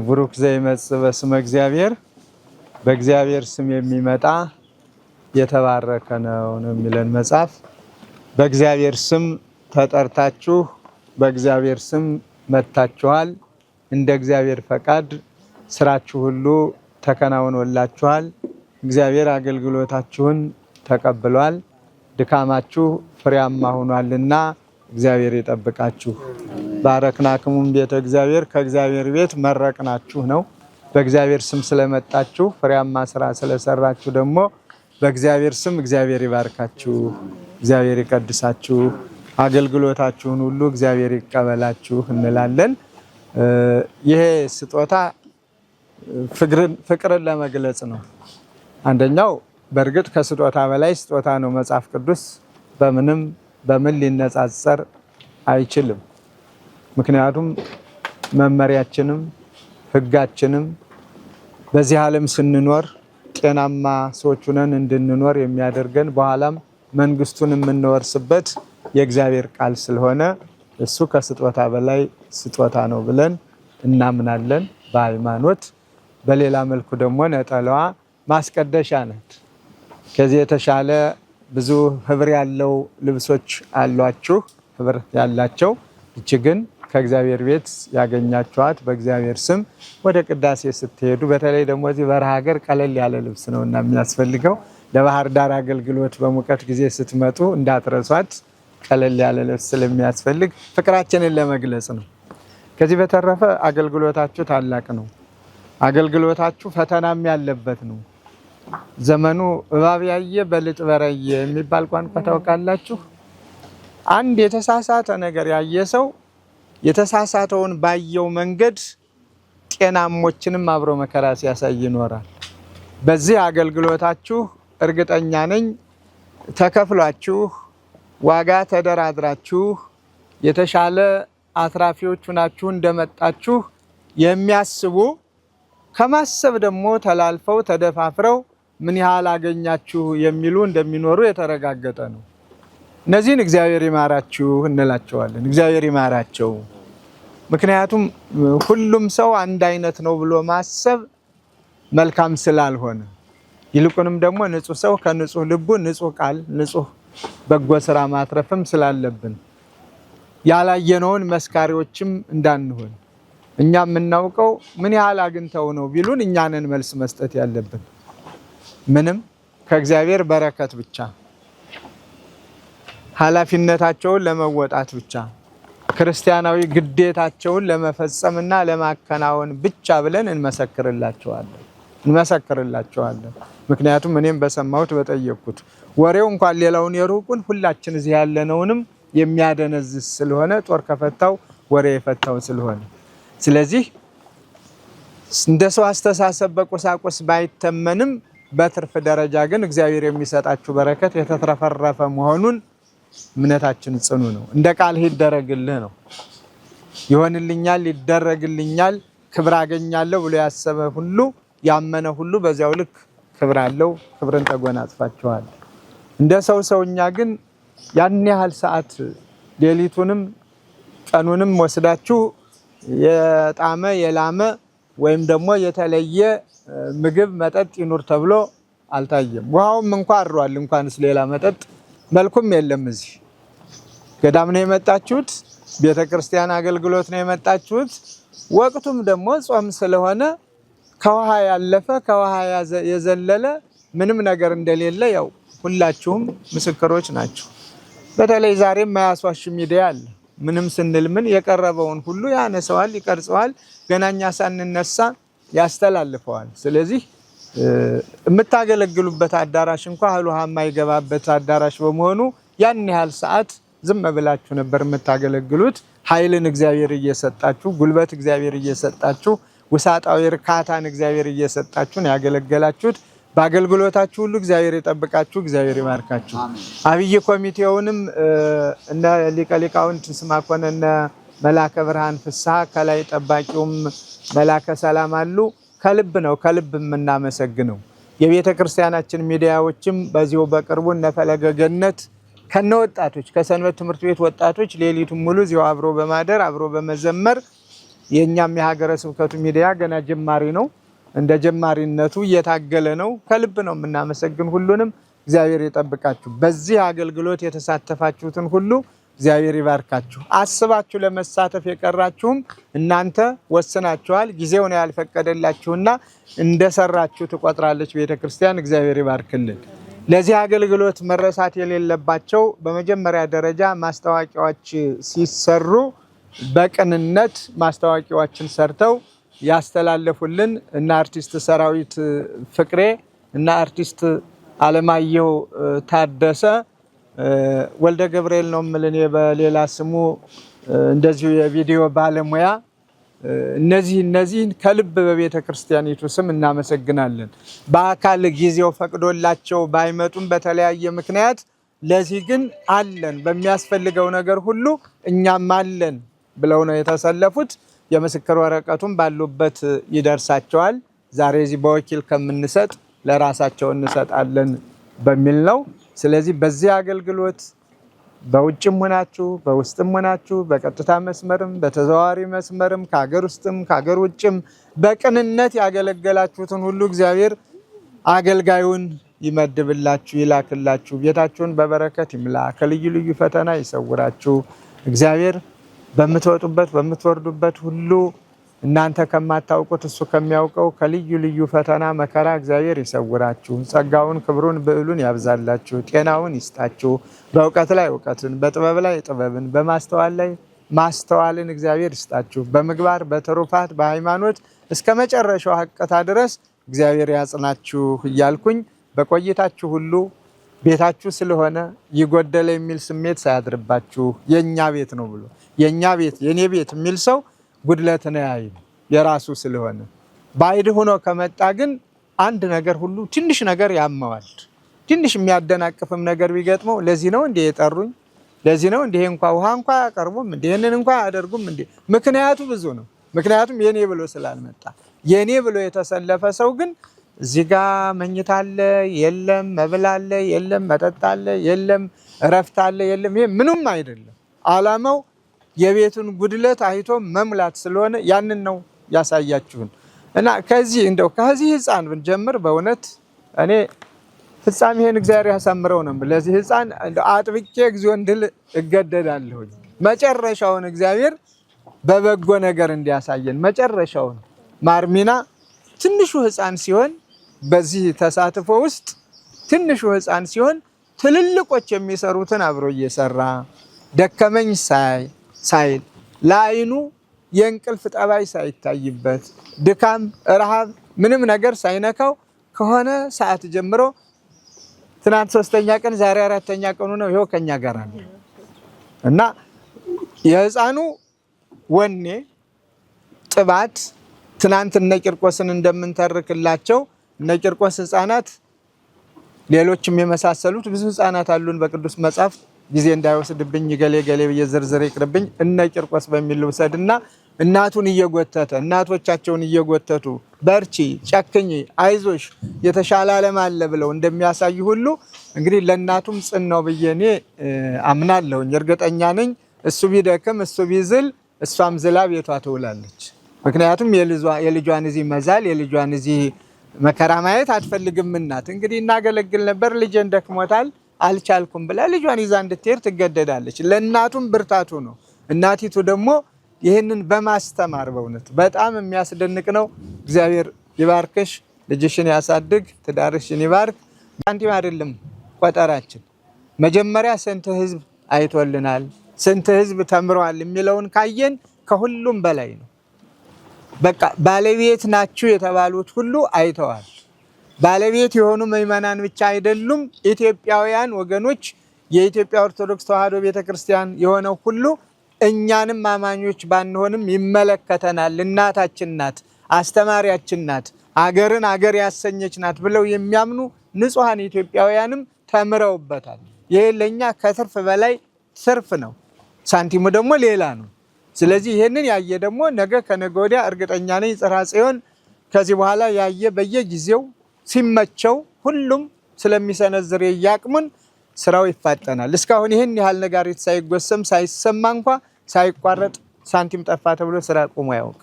ቡሩክ ዘይመጽእ በስመ እግዚአብሔር በእግዚአብሔር ስም የሚመጣ የተባረከ ነው የሚለን መጽሐፍ። በእግዚአብሔር ስም ተጠርታችሁ በእግዚአብሔር ስም መጥታችኋል። እንደ እግዚአብሔር ፈቃድ ስራችሁ ሁሉ ተከናውኖላችኋል። እግዚአብሔር አገልግሎታችሁን ተቀብሏል። ድካማችሁ ፍሬያማ ሆኗልና እግዚአብሔር ይጠብቃችሁ። ባረክናክሙም ቤተ እግዚአብሔር ከእግዚአብሔር ቤት መረቅናችሁ ነው። በእግዚአብሔር ስም ስለመጣችሁ ፍሬያማ ስራ ስለሰራችሁ ደግሞ በእግዚአብሔር ስም እግዚአብሔር ይባርካችሁ፣ እግዚአብሔር ይቀድሳችሁ፣ አገልግሎታችሁን ሁሉ እግዚአብሔር ይቀበላችሁ እንላለን። ይሄ ስጦታ ፍቅርን ለመግለጽ ነው። አንደኛው በእርግጥ ከስጦታ በላይ ስጦታ ነው። መጽሐፍ ቅዱስ በምን ሊነጻጸር አይችልም። ምክንያቱም መመሪያችንም ሕጋችንም በዚህ ዓለም ስንኖር ጤናማ ሰዎች ሆነን እንድንኖር የሚያደርገን በኋላም መንግስቱን የምንወርስበት የእግዚአብሔር ቃል ስለሆነ እሱ ከስጦታ በላይ ስጦታ ነው ብለን እናምናለን በሃይማኖት። በሌላ መልኩ ደግሞ ነጠላዋ ማስቀደሻ ናት። ከዚህ የተሻለ ብዙ ህብር ያለው ልብሶች አሏችሁ፣ ህብር ያላቸው። እቺ ግን ከእግዚአብሔር ቤት ያገኛችኋት በእግዚአብሔር ስም ወደ ቅዳሴ ስትሄዱ፣ በተለይ ደግሞ እዚህ በረሃ ሀገር ቀለል ያለ ልብስ ነው እና የሚያስፈልገው ለባህር ዳር አገልግሎት በሙቀት ጊዜ ስትመጡ እንዳትረሷት። ቀለል ያለ ልብስ ስለሚያስፈልግ ፍቅራችንን ለመግለጽ ነው። ከዚህ በተረፈ አገልግሎታችሁ ታላቅ ነው። አገልግሎታችሁ ፈተናም ያለበት ነው። ዘመኑ እባብ ያየ በልጥ በረየ የሚባል ቋንቋ ታውቃላችሁ። አንድ የተሳሳተ ነገር ያየ ሰው የተሳሳተውን ባየው መንገድ ጤናሞችንም አብሮ መከራ ሲያሳይ ይኖራል። በዚህ አገልግሎታችሁ እርግጠኛ ነኝ ተከፍሏችሁ ዋጋ ተደራድራችሁ የተሻለ አትራፊዎች ናችሁ እንደመጣችሁ የሚያስቡ ከማሰብ ደግሞ ተላልፈው ተደፋፍረው ምን ያህል አገኛችሁ የሚሉ እንደሚኖሩ የተረጋገጠ ነው። እነዚህን እግዚአብሔር ይማራችሁ እንላቸዋለን። እግዚአብሔር ይማራቸው። ምክንያቱም ሁሉም ሰው አንድ አይነት ነው ብሎ ማሰብ መልካም ስላልሆነ፣ ይልቁንም ደግሞ ንጹህ ሰው ከንጹህ ልቡ ንጹህ ቃል ንጹህ በጎ ስራ ማትረፍም ስላለብን ያላየነውን መስካሪዎችም እንዳንሆን እኛ የምናውቀው ምን ያህል አግኝተው ነው ቢሉን እኛንን መልስ መስጠት ያለብን ምንም ከእግዚአብሔር በረከት ብቻ ኃላፊነታቸውን ለመወጣት ብቻ ክርስቲያናዊ ግዴታቸውን ለመፈጸምና ለማከናወን ብቻ ብለን እንመሰክርላቸዋለን። ምክንያቱም እኔም በሰማሁት በጠየቅኩት ወሬው እንኳን ሌላውን የሩቁን ሁላችን እዚህ ያለነውንም የሚያደነዝዝ ስለሆነ ጦር ከፈታው ወሬ የፈታው ስለሆነ፣ ስለዚህ እንደ ሰው አስተሳሰብ በቁሳቁስ ባይተመንም በትርፍ ደረጃ ግን እግዚአብሔር የሚሰጣችሁ በረከት የተትረፈረፈ መሆኑን እምነታችን ጽኑ ነው። እንደ ቃል ይደረግልህ ነው። ይሆንልኛል፣ ይደረግልኛል፣ ክብር አገኛለሁ ብሎ ያሰበ ሁሉ ያመነ ሁሉ በዚያው ልክ ክብር አለው። ክብርን ተጎናጽፋችኋል። እንደ ሰውኛ ግን ያን ያህል ሰዓት ሌሊቱንም ቀኑንም ወስዳችሁ የጣመ የላመ ወይም ደግሞ የተለየ ምግብ መጠጥ ይኑር ተብሎ አልታየም። ውሃውም እንኳን አድሯል። እንኳንስ ሌላ መጠጥ መልኩም የለም። እዚህ ገዳም ነው የመጣችሁት፣ ቤተክርስቲያን አገልግሎት ነው የመጣችሁት። ወቅቱም ደግሞ ጾም ስለሆነ ከውሃ ያለፈ ከውሃ የዘለለ ምንም ነገር እንደሌለ ያው ሁላችሁም ምስክሮች ናቸው። በተለይ ዛሬም ማያስዋሽ ሚዲያ አለ። ምንም ስንል ምን የቀረበውን ሁሉ ያነሰዋል፣ ይቀርጸዋል፣ ገናኛ ሳንነሳ ያስተላልፈዋል። ስለዚህ የምታገለግሉበት አዳራሽ እንኳን እህል ውሃ የማይገባበት አዳራሽ በመሆኑ ያን ያህል ሰዓት ዝም ብላችሁ ነበር የምታገለግሉት። ኃይልን እግዚአብሔር እየሰጣችሁ፣ ጉልበት እግዚአብሔር እየሰጣችሁ፣ ውሳጣዊ እርካታን እግዚአብሔር እየሰጣችሁ ነው ያገለገላችሁት። በአገልግሎታችሁ ሁሉ እግዚአብሔር ይጠብቃችሁ፣ እግዚአብሔር ይባርካችሁ። አብይ ኮሚቴውንም እነ ሊቀ ሊቃውንት ስምዐኮነ እነ መላከ ብርሃን ፍስሐ ከላይ ጠባቂውም መላከ ሰላም አሉ። ከልብ ነው ከልብ የምናመሰግነው። የቤተ ክርስቲያናችን ሚዲያዎችም በዚሁ በቅርቡ እነ ፈለገ ገነት ከነ ወጣቶች ከሰንበት ትምህርት ቤት ወጣቶች ሌሊቱን ሙሉ እዚሁ አብሮ በማደር አብሮ በመዘመር የኛም የሀገረ ስብከቱ ሚዲያ ገና ጀማሪ ነው። እንደ ጀማሪነቱ እየታገለ ነው። ከልብ ነው የምናመሰግን። ሁሉንም እግዚአብሔር ይጠብቃችሁ። በዚህ አገልግሎት የተሳተፋችሁትን ሁሉ እግዚአብሔር ይባርካችሁ። አስባችሁ ለመሳተፍ የቀራችሁም እናንተ ወስናችኋል። ጊዜው ነው ያልፈቀደላችሁና እንደሰራችሁ ትቆጥራለች ቤተክርስቲያን። እግዚአብሔር ይባርክልን። ለዚህ አገልግሎት መረሳት የሌለባቸው በመጀመሪያ ደረጃ ማስታወቂያዎች ሲሰሩ በቅንነት ማስታወቂያዎችን ሰርተው ያስተላለፉልን እና አርቲስት ሰራዊት ፍቅሬ እና አርቲስት አለማየሁ ታደሰ ወልደ ገብርኤል ነው የምልኔ በሌላ ስሙ እንደዚሁ የቪዲዮ ባለሙያ እነዚህን ከልብ በቤተ ክርስቲያኒቱ ስም እናመሰግናለን። በአካል ጊዜው ፈቅዶላቸው ባይመጡም በተለያየ ምክንያት ለዚህ ግን አለን በሚያስፈልገው ነገር ሁሉ እኛም አለን ብለው ነው የተሰለፉት። የምስክር ወረቀቱም ባሉበት ይደርሳቸዋል። ዛሬ እዚህ በወኪል ከምንሰጥ ለራሳቸው እንሰጣለን በሚል ነው። ስለዚህ በዚህ አገልግሎት በውጭም ሆናችሁ በውስጥም ሆናችሁ በቀጥታ መስመርም በተዘዋዋሪ መስመርም ከሀገር ውስጥም ከሀገር ውጭም በቅንነት ያገለገላችሁትን ሁሉ እግዚአብሔር አገልጋዩን ይመድብላችሁ፣ ይላክላችሁ፣ ቤታችሁን በበረከት ይምላ፣ ከልዩ ልዩ ፈተና ይሰውራችሁ። እግዚአብሔር በምትወጡበት በምትወርዱበት ሁሉ እናንተ ከማታውቁት እሱ ከሚያውቀው ከልዩ ልዩ ፈተና መከራ እግዚአብሔር ይሰውራችሁ። ጸጋውን ክብሩን ብዕሉን ያብዛላችሁ። ጤናውን ይስጣችሁ። በእውቀት ላይ እውቀትን፣ በጥበብ ላይ ጥበብን፣ በማስተዋል ላይ ማስተዋልን እግዚአብሔር ይስጣችሁ። በምግባር በትሩፋት በሃይማኖት እስከ መጨረሻው ሀቀታ ድረስ እግዚአብሔር ያጽናችሁ እያልኩኝ በቆይታችሁ ሁሉ ቤታችሁ ስለሆነ ይጎደለ የሚል ስሜት ሳያድርባችሁ የኛ ቤት ነው ብሎ የኛ ቤት የኔ ቤት የሚል ሰው ጉድለት ነው ያይል የራሱ ስለሆነ ባይድ ሆኖ ከመጣ ግን አንድ ነገር ሁሉ ትንሽ ነገር ያመዋል። ትንሽ የሚያደናቅፍም ነገር ቢገጥመው ለዚህ ነው እንዴ የጠሩኝ፣ ለዚህ ነው እንዴ እንኳን ውሃ እንኳን ያቀርቡም እንዴ ይሄንን እንኳን ያደርጉም እንዴ። ምክንያቱ ብዙ ነው። ምክንያቱም የኔ ብሎ ስላልመጣ የኔ ብሎ የተሰለፈ ሰው ግን እዚህ ጋር መኝታ አለ የለም፣ መብል አለ የለም፣ መጠጥ አለ የለም፣ እረፍት አለ የለም። ይሄ ምንም አይደለም። ዓላማው የቤቱን ጉድለት አይቶ መሙላት ስለሆነ ያንን ነው ያሳያችሁን። እና ከዚህ ህፃን ብንጀምር በእውነት እኔ ፍጻሜን እግዚአብሔር ያሳምረው ነው። ለዚህ ህፃን አጥብቄ እግዚኦ እንድል እገደዳለሁ። መጨረሻውን እግዚአብሔር በበጎ ነገር እንዲያሳየን መጨረሻውን ማርሚና ትንሹ ህፃን ሲሆን በዚህ ተሳትፎ ውስጥ ትንሹ ህፃን ሲሆን ትልልቆች የሚሰሩትን አብሮ እየሰራ ደከመኝ ሳይል ለአይኑ የእንቅልፍ ጠባይ ሳይታይበት ድካም ረሃብ ምንም ነገር ሳይነካው ከሆነ ሰዓት ጀምሮ ትናንት 3ኛ ቀን ዛሬ 4ኛ ቀኑ ነው ይሄው ከኛ ጋር አለ እና የህፃኑ ወኔ ጥባት ትናንት እነ ቂርቆስን እንደምንተርክላቸው እነ ቂርቆስ ህፃናት ሌሎችም የመሳሰሉት ብዙ ህፃናት አሉን በቅዱስ መጽሐፍ። ጊዜ እንዳይወስድብኝ ገሌ በየዝርዝር ይቅርብኝ። እነ ቂርቆስ በሚል ልውሰድና እናቱን እየጎተተ እናቶቻቸውን እየጎተቱ በርቺ፣ ጨክኝ፣ አይዞሽ የተሻለ ዓለም አለ ብለው እንደሚያሳይ ሁሉ እንግዲህ ለእናቱም ጽን ነው ብዬ እኔ አምናለሁኝ። እርግጠኛ ነኝ እሱ ቢደክም እሱ ቢዝል እሷም ዝላ ቤቷ ትውላለች። ምክንያቱም የልጇን እዚህ መዛል የልጇን እዚህ መከራ ማየት አትፈልግም። እናት እንግዲህ እናገለግል ነበር ልጄን ደክሞታል አልቻልኩም ብላ ልጇን ይዛ እንድትሄድ ትገደዳለች። ለእናቱም ብርታቱ ነው። እናቲቱ ደግሞ ይህንን በማስተማር በእውነት በጣም የሚያስደንቅ ነው። እግዚአብሔር ይባርክሽ፣ ልጅሽን ያሳድግ፣ ትዳርሽን ይባርክ። ሳንቲም አይደለም ቆጠራችን። መጀመሪያ ስንት ህዝብ አይቶልናል፣ ስንት ህዝብ ተምሯል የሚለውን ካየን ከሁሉም በላይ ነው። በቃ ባለቤት ናችሁ የተባሉት ሁሉ አይተዋል። ባለቤት የሆኑ ምእመናን ብቻ አይደሉም፣ ኢትዮጵያውያን ወገኖች የኢትዮጵያ ኦርቶዶክስ ተዋሕዶ ቤተክርስቲያን የሆነው ሁሉ እኛንም አማኞች ባንሆንም ይመለከተናል፣ እናታችን ናት፣ አስተማሪያችን ናት፣ አገርን አገር ያሰኘች ናት ብለው የሚያምኑ ንጹሐን ኢትዮጵያውያንም ተምረውበታል። ይሄ ለኛ ከትርፍ በላይ ትርፍ ነው። ሳንቲሙ ደግሞ ሌላ ነው። ስለዚህ ይሄንን ያየ ደግሞ ነገ ከነገ ወዲያ እርግጠኛ ነኝ ጽርሐ ጽዮን ከዚህ በኋላ ያየ በየጊዜው ሲመቸው ሁሉም ስለሚሰነዝር ያቅሙን ስራው ይፋጠናል። እስካሁን ይሄን ያህል ነጋሪት ሳይጎሰም ሳይሰማ እንኳ ሳይቋረጥ ሳንቲም ጠፋ ተብሎ ስራ ቆሞ ያውቅ።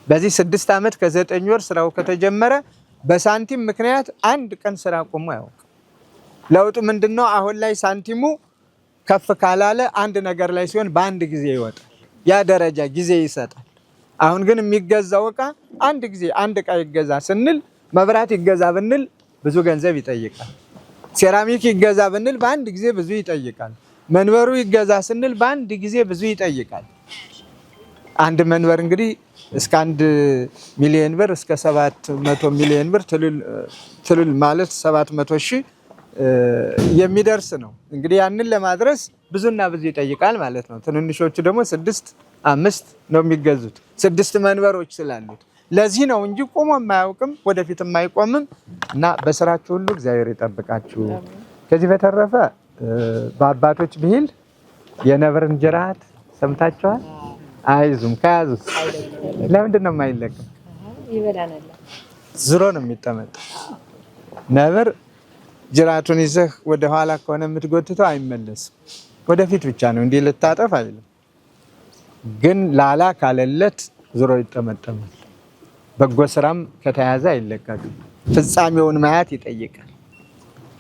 በዚህ 6 ዓመት ከ9 ወር ስራው ከተጀመረ በሳንቲም ምክንያት አንድ ቀን ስራ ቆሞ ያውቅ። ለውጡ ምንድነው? አሁን ላይ ሳንቲሙ ከፍ ካላለ አንድ ነገር ላይ ሲሆን በአንድ ጊዜ ይወጣል። ያ ደረጃ ጊዜ ይሰጣል። አሁን ግን የሚገዛው እቃ አንድ ጊዜ አንድ እቃ ይገዛ ስንል መብራት ይገዛ ብንል ብዙ ገንዘብ ይጠይቃል። ሴራሚክ ይገዛ ብንል በአንድ ጊዜ ብዙ ይጠይቃል። መንበሩ ይገዛ ስንል በአንድ ጊዜ ብዙ ይጠይቃል። አንድ መንበር እንግዲህ እስከ 1 ሚሊዮን ብር እስከ 700 ሚሊዮን ብር ትልል ማለት 700 ሺህ የሚደርስ ነው። እንግዲህ ያንን ለማድረስ ብዙና ብዙ ይጠይቃል ማለት ነው። ትንንሾቹ ደግሞ 6 5 ነው የሚገዙት 6 መንበሮች ስላሉት ለዚህ ነው እንጂ ቆሞ የማያውቅም ወደፊት የማይቆምም። እና በስራችሁ ሁሉ እግዚአብሔር ይጠብቃችሁ። ከዚህ በተረፈ በአባቶች ብሂል የነብርን ጅራት ሰምታችኋል። አይዙም ከያዙት ለምንድን ነው የማይለቅም? ይበላናል። ዝሮ ነው የሚጠመጥ። ነብር ጅራቱን ይዘህ ወደ ኋላ ከሆነ የምትጎትተው አይመለስም። ወደፊት ብቻ ነው እንዲህ ልታጠፍ አይልም። ግን ላላ ካለለት ዝሮ ይጠመጠማል። በጎ ስራም ከተያዘ አይለቀቅም። ፍጻሜውን ማየት ይጠይቃል።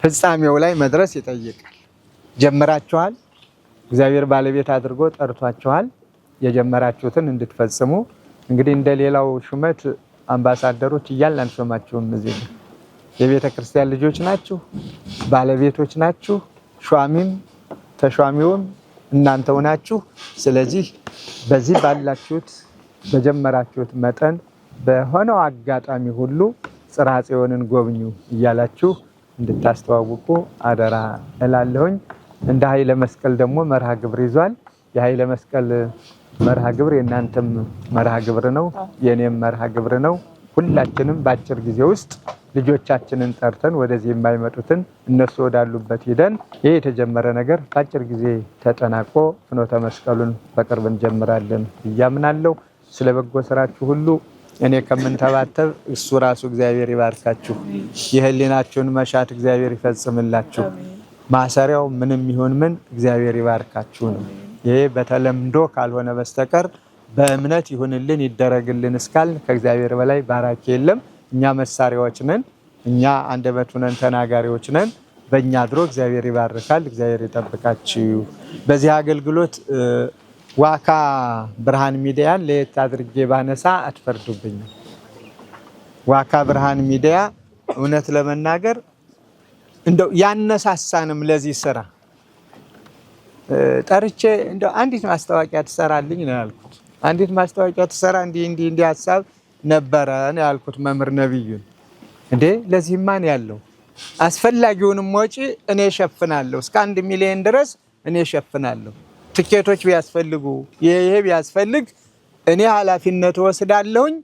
ፍጻሜው ላይ መድረስ ይጠይቃል። ጀመራችኋል። እግዚአብሔር ባለቤት አድርጎ ጠርቷችኋል። የጀመራችሁትን እንድትፈጽሙ እንግዲህ እንደሌላው ሹመት አምባሳደሮች እያልን አንሾማችሁም። እዚህ የቤተ ክርስቲያን ልጆች ናችሁ፣ ባለቤቶች ናችሁ። ሿሚም ተሿሚውም እናንተው ናችሁ። ስለዚህ በዚህ ባላችሁት በጀመራችሁት መጠን በሆነው አጋጣሚ ሁሉ ጽርሐ ጽዮንን ጎብኙ እያላችሁ እንድታስተዋውቁ አደራ እላለሁኝ። እንደ ኃይለ መስቀል ደግሞ መርሃ ግብር ይዟል። የኃይለ መስቀል መርሃ ግብር የእናንተም መርሃ ግብር ነው፣ የኔም መርሃ ግብር ነው። ሁላችንም በአጭር ጊዜ ውስጥ ልጆቻችንን ጠርተን ወደዚህ የማይመጡትን እነሱ ወዳሉበት ሂደን ይሄ የተጀመረ ነገር በአጭር ጊዜ ተጠናቆ ፍኖተ መስቀሉን በቅርብ እንጀምራለን እያምናለሁ። ስለ በጎ ስራችሁ ሁሉ እኔ ከምንተባተብ እሱ ራሱ እግዚአብሔር ይባርካችሁ። የህሊናችሁን መሻት እግዚአብሔር ይፈጽምላችሁ። ማሰሪያው ምንም ይሁን ምን እግዚአብሔር ይባርካችሁ ነው። ይሄ በተለምዶ ካልሆነ በስተቀር በእምነት ይሁንልን ይደረግልን እስካል ከእግዚአብሔር በላይ ባራኪ የለም። እኛ መሳሪያዎች ነን። እኛ አንደበቱ ነን፣ ተናጋሪዎች ነን። በእኛ አድሮ እግዚአብሔር ይባርካል። እግዚአብሔር ይጠብቃችሁ። በዚህ አገልግሎት ዋካ ብርሃን ሚዲያን ለየት አድርጌ ባነሳ አትፈርዱብኝ። ዋካ ብርሃን ሚዲያ እውነት ለመናገር እንደው ያነሳሳንም ለዚህ ስራ ጠርቼ እንደው አንዲት ማስታወቂያ ትሰራልኝ ነው ያልኩት። አንዲት ማስታወቂያ ትሰራ እንዲህ ሀሳብ ነበረ ነው ያልኩት መምህር ነብዩን። እንዴ ለዚህ ማን ያለው አስፈላጊውንም ወጪ እኔ ሸፍናለሁ፣ እስከ 1 ሚሊዮን ድረስ እኔ ሸፍናለሁ። ትኬቶች ቢያስፈልጉ ይሄ ቢያስፈልግ እኔ ኃላፊነት ወስዳለሁኝ።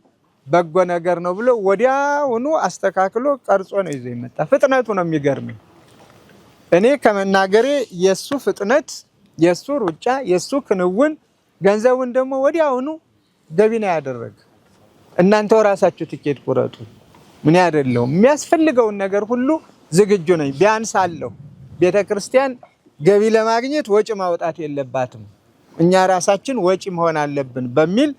በጎ ነገር ነው ብሎ ወዲያውኑ አስተካክሎ ቀርጾ ነው ይዞ ይመጣ። ፍጥነቱ ነው የሚገርመኝ። እኔ ከመናገሬ የሱ ፍጥነት፣ የሱ ሩጫ፣ የሱ ክንውን ገንዘቡን ደግሞ ወዲያውኑ ገቢ ነው ያደረገ። እናንተው ራሳችሁ ትኬት ቁረጡ። ምን ያደለው የሚያስፈልገውን ነገር ሁሉ ዝግጁ ነኝ። ቢያንስ አለው ቤተክርስቲያን ገቢ ለማግኘት ወጪ ማውጣት የለባትም፣ እኛ ራሳችን ወጪ መሆን አለብን በሚል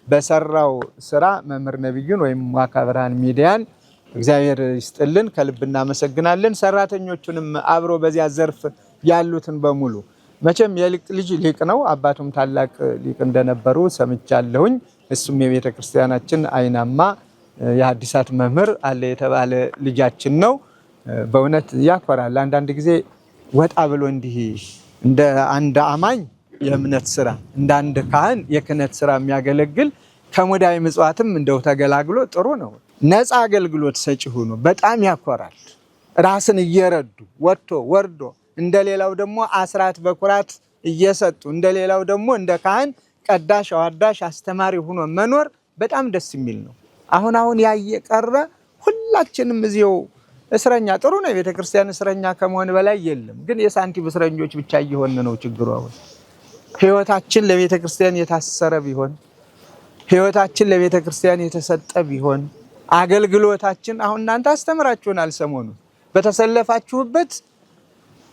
በሰራው ስራ መምህር ነብዩን ወይም ዋካ ብርሃን ሚዲያን እግዚአብሔር ይስጥልን፣ ከልብ እናመሰግናለን። ሰራተኞቹንም አብሮ በዚያ ዘርፍ ያሉትን በሙሉ መቼም የሊቅ ልጅ ሊቅ ነው፣ አባቱም ታላቅ ሊቅ እንደነበሩ ሰምቻለሁኝ። እሱም የቤተ ክርስቲያናችን አይናማ የሐዲሳት መምህር አለ የተባለ ልጃችን ነው። በእውነት ያኮራል። አንዳንድ ጊዜ ወጣ ብሎ እንዲህ እንደ አንድ አማኝ የእምነት ስራ እንደ አንድ ካህን የክህነት ስራ የሚያገለግል ከሙዳይ ምጽዋትም እንደው ተገላግሎ ጥሩ ነው። ነፃ አገልግሎት ሰጪ ሆኖ በጣም ያኮራል። ራስን እየረዱ ወጥቶ ወርዶ እንደሌላው ደግሞ አስራት በኩራት እየሰጡ እንደሌላው ደግሞ እንደ ካህን ቀዳሽ አዋዳሽ አስተማሪ ሆኖ መኖር በጣም ደስ የሚል ነው። አሁን ያየቀረ ሁላችንም እዚው እስረኛ ጥሩ ነው። ቤተክርስቲያን እስረኛ ከመሆን በላይ የለም። ግን የሳንቲም እስረኞች ብቻ እየሆን ነው ችግሩ። አሁን ህይወታችን ለቤተክርስቲያን የታሰረ ቢሆን፣ ህይወታችን ለቤተክርስቲያን የተሰጠ ቢሆን፣ አገልግሎታችን አሁን እናንተ አስተምራችሁናል። ሰሞኑ በተሰለፋችሁበት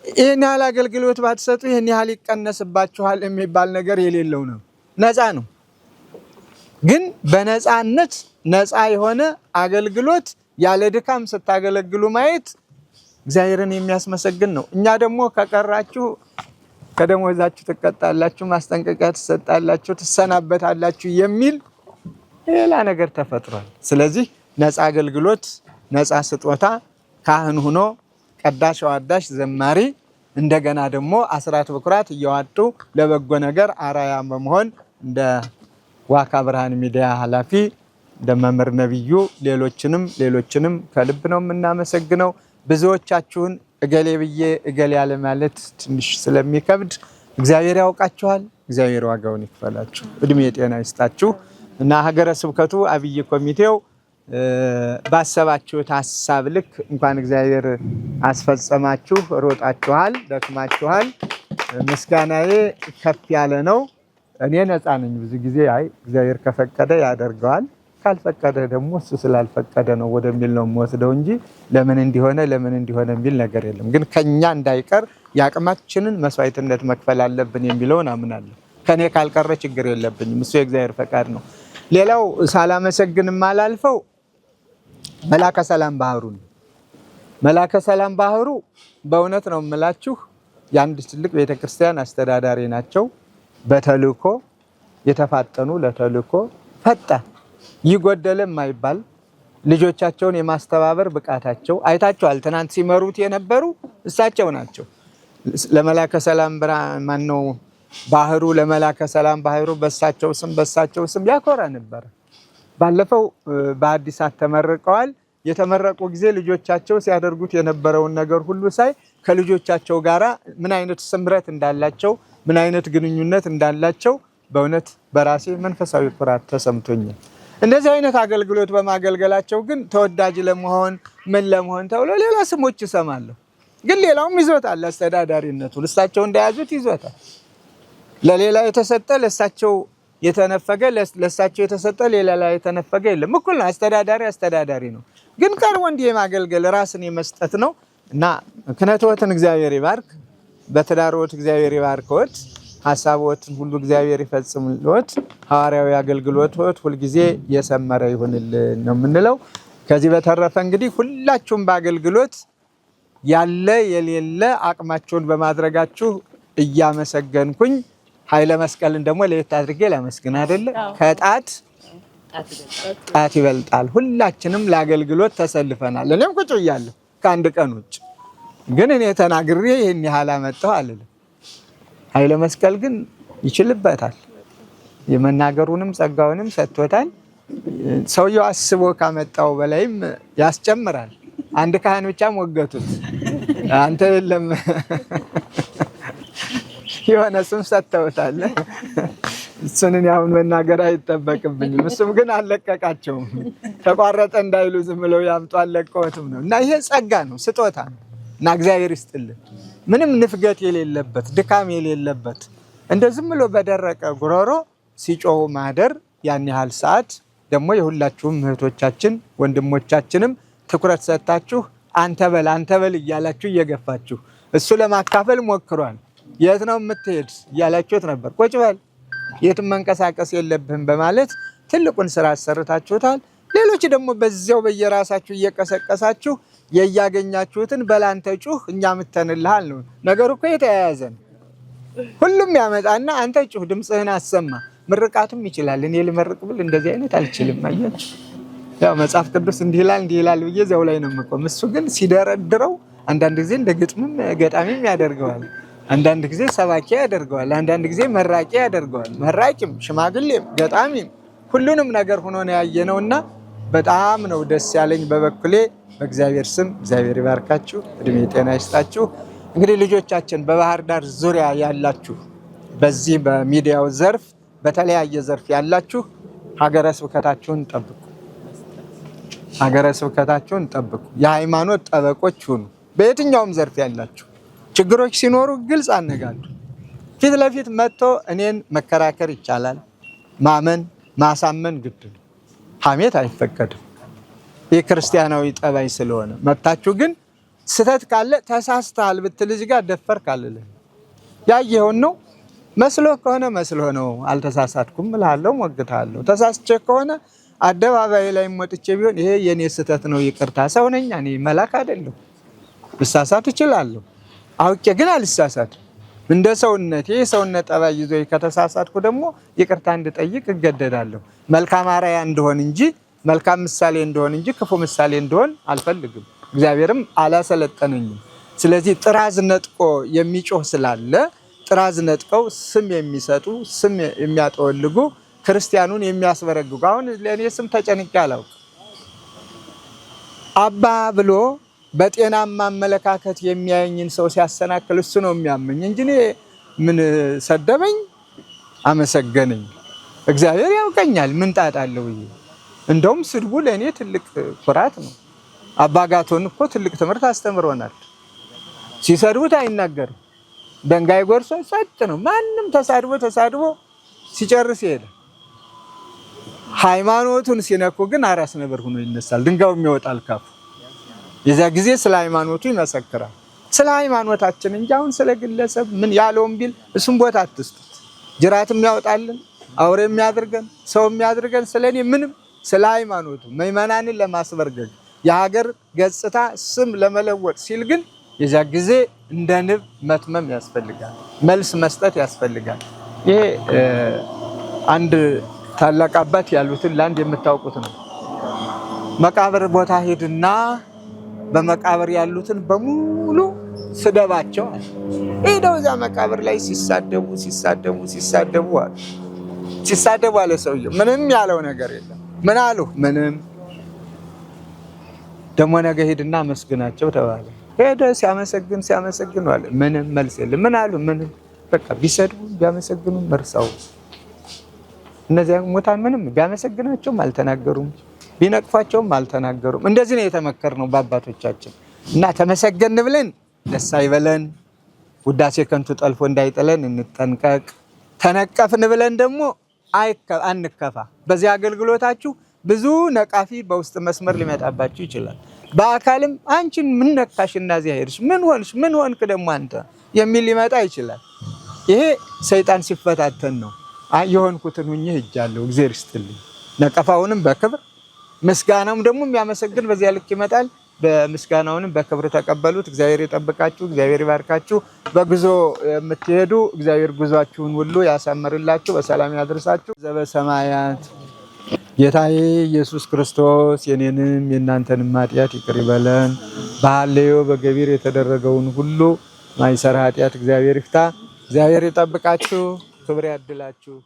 ይህን ያህል አገልግሎት ባትሰጡ ይህን ያህል ይቀነስባችኋል የሚባል ነገር የሌለው ነው። ነፃ ነው። ግን በነፃነት ነፃ የሆነ አገልግሎት ያለ ድካም ስታገለግሉ ማየት እግዚአብሔርን የሚያስመሰግን ነው። እኛ ደግሞ ከቀራችሁ ከደሞዛችሁ ትቀጣላችሁ፣ ማስጠንቀቂያ ትሰጣላችሁ፣ ትሰናበታላችሁ የሚል ሌላ ነገር ተፈጥሯል። ስለዚህ ነፃ አገልግሎት፣ ነፃ ስጦታ ካህን ሆኖ ቀዳሽ አዋዳሽ ዘማሪ እንደገና ደግሞ አስራት በኩራት እያዋጡ ለበጎ ነገር አራያ በመሆን እንደ ዋካ ብርሃን ሚዲያ ኃላፊ እንደ መምህር ነብዩ ሌሎችንም ከልብ ነው የምናመሰግነው። ብዙዎቻችሁን እገሌ ብዬ እገሌ ያለ ማለት ትንሽ ስለሚከብድ እግዚአብሔር ያውቃችኋል። እግዚአብሔር ዋጋውን ይክፈላችሁ፣ እድሜ ጤና ይስጣችሁ እና ሀገረ ስብከቱ አብይ ኮሚቴው ባሰባችሁት ሐሳብ ልክ እንኳን እግዚአብሔር አስፈጸማችሁ። ሮጣችኋል፣ ደክማችኋል። ምስጋናዬ ከፍ ያለ ነው። እኔ ነፃ ነኝ። ብዙ ጊዜ እግዚአብሔር ከፈቀደ ያደርገዋል፣ ካልፈቀደ ደግሞ እሱ ስላልፈቀደ ነው ወደሚል ነው የምወስደው እንጂ ለምን እንዲሆነ የሚል ነገር የለም። ግን ከኛ እንዳይቀር የአቅማችንን መስዋዕትነት መክፈል አለብን የሚለውን አምናለሁ። ከኔ ካልቀረ ችግር የለብኝም። እሱ የእግዚአብሔር ፈቃድ ነው። ሌላው ሳላመሰግን ማላልፈው መላከ ሰላም ባህሩ ነው። መላከ ሰላም ባህሩ በእውነት ነው የምላችሁ የአንድ ትልቅ ቤተክርስቲያን አስተዳዳሪ ናቸው። በተልእኮ የተፋጠኑ ለተልእኮ ፈጣን ይጎደለ የማይባል ልጆቻቸውን የማስተባበር ብቃታቸው አይታችኋል። ትናንት ሲመሩት የነበሩ እሳቸው ናቸው። ለመላከ ሰላም ማነው ባህሩ ለመላከ ሰላም ባህሩ በሳቸው ስም ያኮራ ነበር። ባለፈው በአዲሳት ተመርቀዋል። የተመረቁ ጊዜ ልጆቻቸው ሲያደርጉት የነበረውን ነገር ሁሉ ሳይ ከልጆቻቸው ጋራ ምን አይነት ስምረት እንዳላቸው ምን አይነት ግንኙነት እንዳላቸው በእውነት በራሴ መንፈሳዊ ኩራት ተሰምቶኛል። እንደዚህ አይነት አገልግሎት በማገልገላቸው ግን ተወዳጅ ለመሆን ምን ለመሆን ተብሎ ሌላ ስሞች ይሰማለሁ። ግን ሌላውም ይዞታል። አስተዳዳሪነቱ እሳቸው እንደያዙት ይዞታል። ለሌላ የተሰጠ ለሳቸው የተነፈገ ለሳቸው የተሰጠ ሌላ ላይ የተነፈገ የለም። እኩል ነው። አስተዳዳሪ ነው። ግን ቀርቦ እንዲህ የማገልገል ራስን የመስጠት ነው እና ክህነትዎትን እግዚአብሔር ይባርክ። በትዳርዎት እግዚአብሔር ይባርክዎት። ሐሳብዎትን ሁሉ እግዚአብሔር ይፈጽምልዎት። ሐዋርያዊ አገልግሎትዎት ሁልጊዜ የሰመረ ይሁንልን ነው የምንለው። ከዚህ በተረፈ እንግዲህ ሁላችሁም በአገልግሎት ያለ የሌለ አቅማችሁን በማድረጋችሁ እያመሰገንኩኝ ኃይለ መስቀልን ደግሞ ለየት አድርጌ ላመስግን። አይደለ ከጣት ይበልጣል። ሁላችንም ለአገልግሎት ተሰልፈናል። እኔም ቁጭ ብያለሁ ከአንድ ቀን ውጭ። ግን እኔ ተናግሬ ይህን ያህል አመጣሁ አልልም። ኃይለ መስቀል ግን ይችልበታል። የመናገሩንም ጸጋውንም ሰጥቶታል። ሰውየው አስቦ ካመጣው በላይም ያስጨምራል። አንድ ካህን ብቻ ሞገቱት። አንተ የለም የሆነ ስም ሰጥተውታል። እሱን አሁን መናገር አይጠበቅብኝም። እሱም ግን አልለቀቃቸውም። ተቋረጠ እንዳይሉ ዝም ብለው ያምጡ አልለቀውትም ነው እና ይሄ ጸጋ ነው፣ ስጦታ ነው እና እግዚአብሔር ይስጥልን። ምንም ንፍገት የሌለበት ድካም የሌለበት እንደ ዝም ብሎ በደረቀ ጉሮሮ ሲጮሁ ማደር ያን ያህል ሰዓት ደግሞ የሁላችሁም እህቶቻችን ወንድሞቻችንም ትኩረት ሰጣችሁ አንተ በል እያላችሁ እየገፋችሁ እሱ ለማካፈል ሞክሯል። የት ነው የምትሄድ እያላችሁት ነበር። ቁጭ በል የትም መንቀሳቀስ የለብህም በማለት ትልቁን ስራ አሰርታችሁታል። ሌሎች ደግሞ በዚያው በየራሳችሁ እየቀሰቀሳችሁ የያገኛችሁትን በላንተ ጩህ እኛ ምተንልሃል ነው። ነገሩ እኮ የተያያዘ ነው። ሁሉም ያመጣና አንተ ጩህ ድምጽህን አሰማ። ምርቃቱም ይችላል። እኔ ልመርቅ ብል እንደዚህ አይነት አልችልም። አያችሁ ያው መጽሐፍ ቅዱስ እንዲህ ይላል ብዬ እዚያው ላይ ነው የምቆም። እሱ ግን ሲደረድረው አንዳንድ ጊዜ እንደ ግጥምም ገጣሚም ያደርገዋል። አንዳንድ ጊዜ ሰባኪ ያደርገዋል። አንዳንድ ጊዜ መራቂ ያደርገዋል። መራቂም ሽማግሌም ገጣሚም ሁሉንም ነገር ሆኖ ነው ያየነውና በጣም ነው ደስ ያለኝ በበኩሌ። በእግዚአብሔር ስም እግዚአብሔር ይባርካችሁ፣ እድሜ ጤና ይስጣችሁ። እንግዲህ ልጆቻችን በባህር ዳር ዙሪያ ያላችሁ በዚህ በሚዲያው ዘርፍ በተለያየ ዘርፍ ያላችሁ ሀገረ ስብከታችሁን ጠብቁ። ሀገረ ስብከታችሁን ጠብቁ። የሃይማኖት ጠበቆች ሁኑ። በየትኛውም ዘርፍ ያላችሁ ችግሮች ሲኖሩ ግልጽ አነጋገሩ። ፊት ለፊት መጥቶ እኔን መከራከር ይቻላል። ማመን ማሳመን ግድ ነው። ሐሜት አይፈቀድም። የክርስቲያናዊ ጠባይ ስለሆነ መጣችሁ ግን ስተት ካለ ተሳስተሃል ብትል እዚህ ጋር ደፈር ካልልህ ያየኸውን ነው መስሎ ከሆነ መስሎ ነው አልተሳሳትኩም እልሃለሁ፣ ሞግታለሁ። ተሳስቼ ከሆነ አደባባይ ላይ ወጥቼ ቢሆን ይሄ የኔ ስተት ነው ይቅርታ፣ ሰው ነኝ እኔ መላክ አይደለም። ልሳሳት እችላለሁ፣ አውቄ ግን አልሳሳትም። እንደ ሰውነቴ የሰውነት ጠባይ ይዞ ከተሳሳትኩ ደግሞ ይቅርታ እንድጠይቅ እገደዳለሁ። መልካም አርአያ እንደሆን እንጂ መልካም ምሳሌ እንደሆን እንጂ ክፉ ምሳሌ እንደሆን አልፈልግም። እግዚአብሔርም አላሰለጠነኝም። ስለዚህ ጥራዝ ነጥቆ የሚጮህ ስላለ ጥራዝ ነጥቀው ስም የሚሰጡ ስም የሚያጠወልጉ ክርስቲያኑን የሚያስበረግጉ አሁን ለእኔ ስም ተጨንቄ አላውቅም። አባ ብሎ በጤናማ አመለካከት የሚያየኝን ሰው ሲያሰናክል እሱ ነው የሚያመኝ እንጂ እኔ ምን ሰደበኝ አመሰገነኝ እግዚአብሔር ያውቀኛል ምን ጣጣ አለው። እንደውም ስድቡ ለእኔ ትልቅ ኩራት ነው። አባ ጋቶን እኮ ትልቅ ትምህርት አስተምሮናል። ሲሰድቡት አይናገርም፣ ደንጋይ ጎርሶ ጸጥ ነው። ማንም ተሳድቦ ሲጨርስ ይሄዳል። ሃይማኖቱን ሲነኩ ግን አራስ ነበር ሆኖ ይነሳል፣ ድንጋዩም ይወጣል ካፉ። የዛ ጊዜ ስለ ሃይማኖቱ ይመሰክራል። ስለ ሃይማኖታችን እንጂ አሁን ስለ ግለሰብ ምን ያለውም ቢል እሱም ቦታ አትስጡት። ጅራትም ያወጣልን አውሬ የሚያድርገን ሰው የሚያድርገን ስለኔ ምንም ስለ ሃይማኖቱ ምዕመናንን ለማስበርገግ የሀገር ገጽታ ስም ለመለወጥ ሲል ግን የዛ ጊዜ እንደ ንብ መትመም ያስፈልጋል፣ መልስ መስጠት ያስፈልጋል። ይሄ አንድ ታላቅ አባት ያሉትን ለአንድ የምታውቁት ነው። መቃብር ቦታ ሄድና በመቃብር ያሉትን በሙሉ ስደባቸው። ሄደው እዛ መቃብር ላይ ሲሳደቡ አለ ሰውየው። ምንም ያለው ነገር የለም። ምን አሉ? ምንም። ደሞ ነገ ሄድና መስግናቸው ተባለ። ሄደ ሲያመሰግን አለ። ምንም መልስ የለም። ምን አሉ? ምንም። በቃ ቢሰድቡ ቢያመሰግኑ መርሳው። እነዚያ ሙታን ምንም ቢያመሰግናቸውም አልተናገሩም፣ ቢነቅፋቸውም አልተናገሩም። እንደዚህ ነው የተመከርነው በአባቶቻችን። እና ተመሰገን ብለን ደስ አይበለን፣ ውዳሴ ከንቱ ጠልፎ እንዳይጥለን እንጠንቀቅ። ተነቀፍን ብለን ደግሞ አንከፋ። በዚህ አገልግሎታችሁ ብዙ ነቃፊ በውስጥ መስመር ሊመጣባችሁ ይችላል። በአካልም አንቺን ምን ነካሽና እዚያ ሄድሽ ምን ሆንክ ደግሞ አንተ የሚል ሊመጣ ይችላል። ይሄ ሰይጣን ሲፈታተን ነው። የሆንኩትን ሁኜ ሄጃለሁ እግዚአብሔር ይስጥልኝ። ነቀፋውንም በክብር ምስጋናውም ደግሞ የሚያመሰግን በዚያ ልክ ይመጣል። በምስጋናውንም በክብር ተቀበሉት። እግዚአብሔር ይጠብቃችሁ፣ እግዚአብሔር ይባርካችሁ። በጉዞ የምትሄዱ እግዚአብሔር ጉዟችሁን ሁሉ ያሳምርላችሁ፣ በሰላም ያድርሳችሁ። ዘበሰማያት ጌታዬ ኢየሱስ ክርስቶስ የኔንም የእናንተንም ኃጢአት ይቅር ይበለን። በሐሌዮ በገቢር የተደረገውን ሁሉ ማይሰራ ኃጢአት እግዚአብሔር ይፍታ። እግዚአብሔር ይጠብቃችሁ፣ ክብር ያድላችሁ።